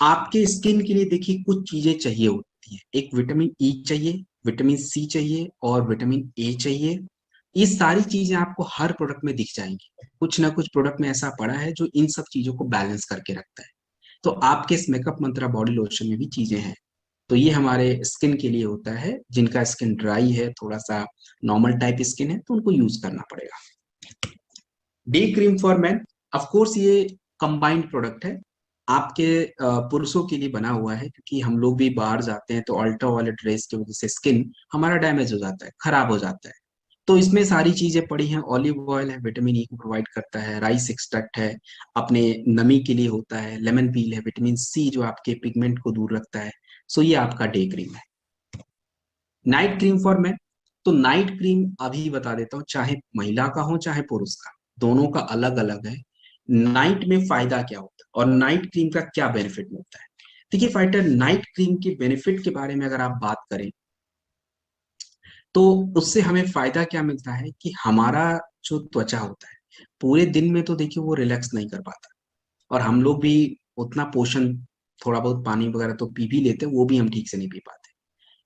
आपके स्किन के लिए देखिए कुछ चीजें चाहिए होती है, एक विटामिन ई चाहिए, विटामिन सी चाहिए और विटामिन ए चाहिए। ये सारी चीजें आपको हर प्रोडक्ट में दिख जाएंगी, कुछ ना कुछ प्रोडक्ट में ऐसा पड़ा है जो इन सब चीजों को बैलेंस करके रखता है। तो आपके इस मेकअप मंत्रा बॉडी लोशन में भी चीजें हैं। तो ये हमारे स्किन के लिए होता है, जिनका स्किन ड्राई है, थोड़ा सा नॉर्मल टाइप स्किन है, तो उनको यूज करना पड़ेगा। Day cream for man, of course ये कंबाइंड प्रोडक्ट है, आपके पुरुषों के लिए बना हुआ है, क्योंकि हम लोग भी बाहर जाते हैं तो अल्ट्रा वायलेट रेस की वजह से स्किन हमारा डैमेज हो जाता है, खराब हो जाता है। तो इसमें सारी चीजें पड़ी हैं, ऑलिव ऑयल है, विटामिन ई को प्रोवाइड करता है, राइस एक्सट्रैक्ट है, अपने नमी के लिए होता है, लेमन पील है, विटामिन सी जो आपके पिगमेंट को दूर रखता है। सो ये आपका डे क्रीम है। नाइट क्रीम फॉर मैन, तो नाइट क्रीम अभी बता देता हूँ, चाहे महिला का हो चाहे पुरुष का, दोनों का अलग अलग है। नाइट में फायदा क्या होता है और नाइट क्रीम का क्या बेनिफिट मिलता है। देखिए फाइटर, नाइट क्रीम के बेनिफिट के बारे में अगर आप बात करें तो उससे हमें फायदा क्या मिलता है कि हमारा जो त्वचा होता है पूरे दिन में तो देखिए वो रिलैक्स नहीं कर पाता, और हम लोग भी उतना पोषण, थोड़ा बहुत पानी वगैरह तो पी भी लेते हैं, वो भी हम ठीक से नहीं पी पाते।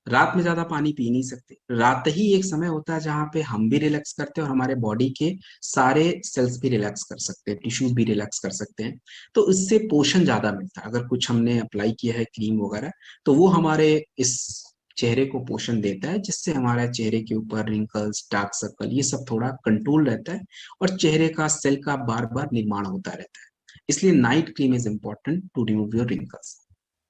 रात में ज्यादा पानी पी नहीं सकते, रात ही एक समय होता है जहाँ पे हम भी रिलैक्स करते हैं और हमारे बॉडी के सारे सेल्स भी रिलैक्स कर सकते हैं, टिश्यूज भी रिलैक्स कर सकते हैं। तो इससे पोषण ज्यादा मिलता है, अगर कुछ हमने अप्लाई किया है क्रीम वगैरह तो वो हमारे इस चेहरे को पोषण देता है, जिससे हमारे चेहरे के ऊपर रिंकल्स, डार्क सर्कल, ये सब थोड़ा कंट्रोल रहता है और चेहरे का सेल का बार बार निर्माण होता रहता है। इसलिए night cream is important to remove your wrinkles.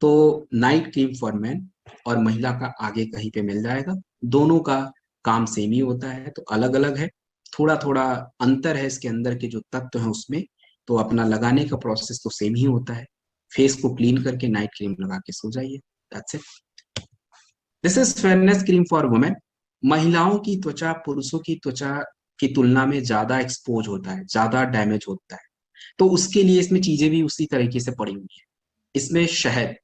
तो नाइट क्रीम फॉर मैन और महिला का आगे कहीं पे मिल जाएगा, दोनों का काम सेम ही होता है, तो अलग अलग है, थोड़ा थोड़ा अंतर है इसके अंदर के जो तत्व है उसमें। तो अपना लगाने का प्रोसेस तो सेम ही होता है, फेस को क्लीन करके नाइट क्रीम लगा के सो जाइए, that's it. This is fairness cream for women. महिलाओं की त्वचा पुरुषों की त्वचा की तुलना में ज्यादा एक्सपोज होता है, ज्यादा डैमेज होता है, तो उसके लिए इसमें चीजें भी उसी तरीके से पड़ी हुई है। इसमें शहद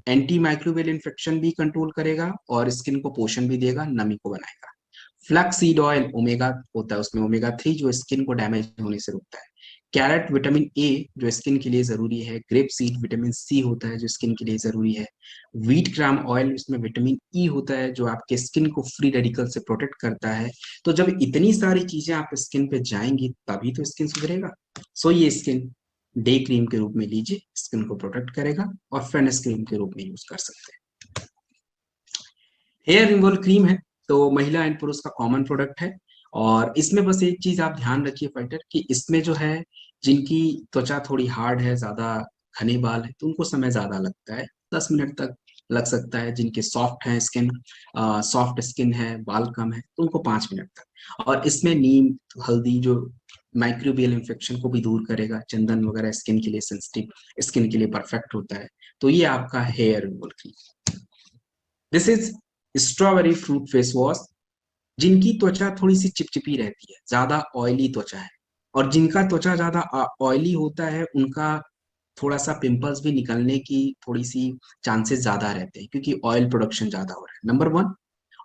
एंटी माइक्रोबियल इन्फेक्शन भी कंट्रोल करेगा और स्किन को पोषण भी देगा, नमी को बनाएगा। फ्लैक्स सीड ऑयल ओमेगा होता है उसमें, ओमेगा 3 जो स्किन को डैमेज होने से रोकता है। कैरेट विटामिन ए जो स्किन के लिए जरूरी है। ग्रेप सीड विटामिन सी होता है जो स्किन के लिए जरूरी है। व्हीट ग्राम ऑयल उसमें विटामिन ई होता है जो आपके स्किन को फ्री रेडिकल से प्रोटेक्ट करता है। तो जब इतनी सारी चीजें आप स्किन पे जाएंगी तभी तो स्किन सुधरेगा। सो ये स्किन डे क्रीम के रूप में लीजिए, स्किन को प्रोटेक्ट करेगा, और फेयरनेस क्रीम के रूप में यूज कर सकते हैं। हेयर रिमूवल क्रीम है, तो महिला एंड पुरुष का कॉमन प्रोडक्ट है। और इसमें बस एक चीज आप ध्यान रखिए फाइटर, कि इसमें जो है जिनकी त्वचा थोड़ी हार्ड है, ज्यादा घने बाल है, तो उनको समय ज्यादा लगता है, 10 मिनट तक लग सकता है। जिनके सॉफ्ट है स्किन, सॉफ्ट स्किन है, बाल कम है, तो उनको 5 मिनट तक। और इसमें नीम, हल्दी जो माइक्रोबियल इन्फेक्शन को भी दूर करेगा, चंदन वगैरह स्किन के लिए सेंसिटिव स्किन के लिए परफेक्ट होता है। तो ये आपका hair removal cream. This is strawberry fruit face wash. जिनकी त्वचा थोड़ी सी चिपचिपी रहती है, ज्यादा ऑयली त्वचा है, और जिनका त्वचा ज्यादा ऑयली होता है उनका थोड़ा सा पिंपल्स भी निकलने की थोड़ी सी चांसेस ज्यादा रहते हैं, क्योंकि ऑयल प्रोडक्शन ज्यादा हो रहा है, नंबर वन।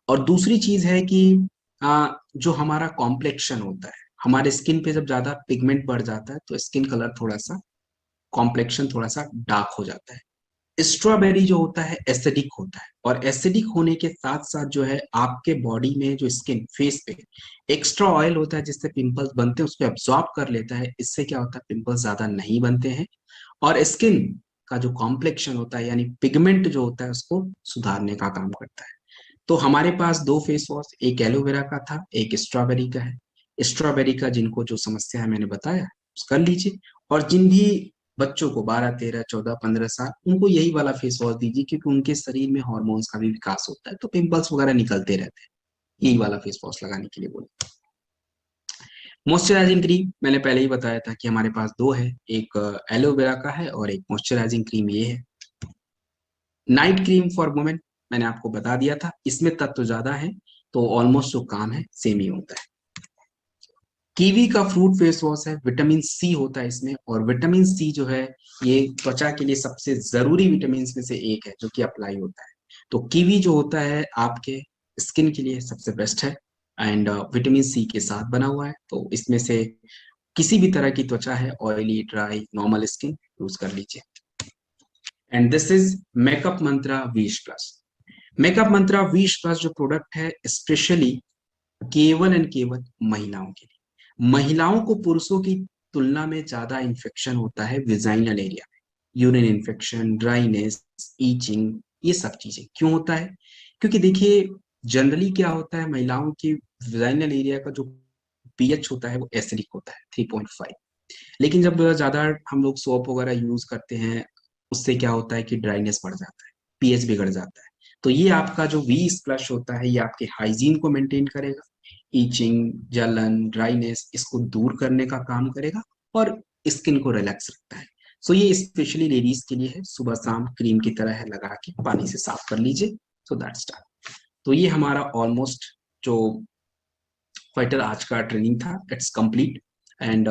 और दूसरी चीज है कि जो हमारा कॉम्प्लेक्शन होता है, हमारे स्किन पे जब ज्यादा पिगमेंट बढ़ जाता है तो स्किन कलर थोड़ा सा, कॉम्प्लेक्शन थोड़ा सा डार्क हो जाता है। स्ट्रॉबेरी जो होता है एसिडिक होता है, और एसिडिक होने के साथ साथ जो है आपके बॉडी में जो स्किन फेस पे एक्स्ट्रा ऑयल होता है जिससे पिंपल्स बनते हैं, उसको एब्जॉर्ब कर लेता है। इससे क्या होता है, पिंपल्स ज्यादा नहीं बनते हैं, और स्किन का जो कॉम्प्लेक्शन होता है यानी पिगमेंट जो होता है उसको सुधारने का काम करता है। तो हमारे पास दो फेस वॉश, एक एलोवेरा का था, एक स्ट्रॉबेरी का है। स्ट्रॉबेरी का जिनको जो समस्या है मैंने बताया उस कर लीजिए, और जिन भी बच्चों को 12, 13, 14, 15 साल, उनको यही वाला फेस वॉश दीजिए, क्योंकि उनके शरीर में हार्मोन्स का भी विकास होता है, तो पिंपल्स वगैरह निकलते रहते हैं। यही वाला फेस वॉश लगाने के लिए बोले। मॉइस्चराइजिंग क्रीम मैंने पहले ही बताया था कि हमारे पास दो है, एक एलोवेरा का है और एक मॉइस्चराइजिंग क्रीम ये है। नाइट क्रीम फॉर वुमेन मैंने आपको बता दिया था, इसमें तत्व ज्यादा है, तो ऑलमोस्ट जो काम है सेम ही होता है। कीवी का फ्रूट फेस वॉश है, विटामिन सी होता है इसमें, और विटामिन सी जो है ये त्वचा के लिए सबसे जरूरी विटामिन में से एक है जो कि अप्लाई होता है। तो कीवी जो होता है आपके स्किन के लिए सबसे बेस्ट है, एंड विटामिन सी के साथ बना हुआ है, तो इसमें से किसी भी तरह की त्वचा है, oily, dry, normal skin, use कर लीजिए। And this is makeup Mantra wish plus. Makeup Mantra wish plus जो प्रोडक्ट है स्पेशली केवल एंड केवल महिलाओं के लिए। महिलाओं को पुरुषों की तुलना में ज्यादा इन्फेक्शन होता है विजाइनल एरिया में, यूरिन इन्फेक्शन, ड्राइनेस, ईचिंग, ये सब चीजें क्यों होता है? क्योंकि देखिए जनरली क्या होता है, महिलाओं की विजाइनल एरिया का जो पीएच होता है वो एसिडिक होता है 3.5। लेकिन जब ज्यादा हम लोग सोप वगैरह यूज करते हैं उससे क्या होता है कि ड्राइनेस बढ़ जाता है, पीएच बिगड़ जाता है। तो ये आपका जो वी स्प्लश होता है ये आपके हाइजीन को मेंटेन करेगा, ईचिंग, जलन, ड्राइनेस इसको दूर करने का काम करेगा और स्किन को रिलैक्स रखता है। सो ये स्पेशली लेडीज के लिए है, सुबह शाम क्रीम की तरह है, लगा के पानी से साफ कर लीजिए। So that's done. तो ये हमारा ऑलमोस्ट जो फाइटर आज का ट्रेनिंग था इट्स कंप्लीट। एंड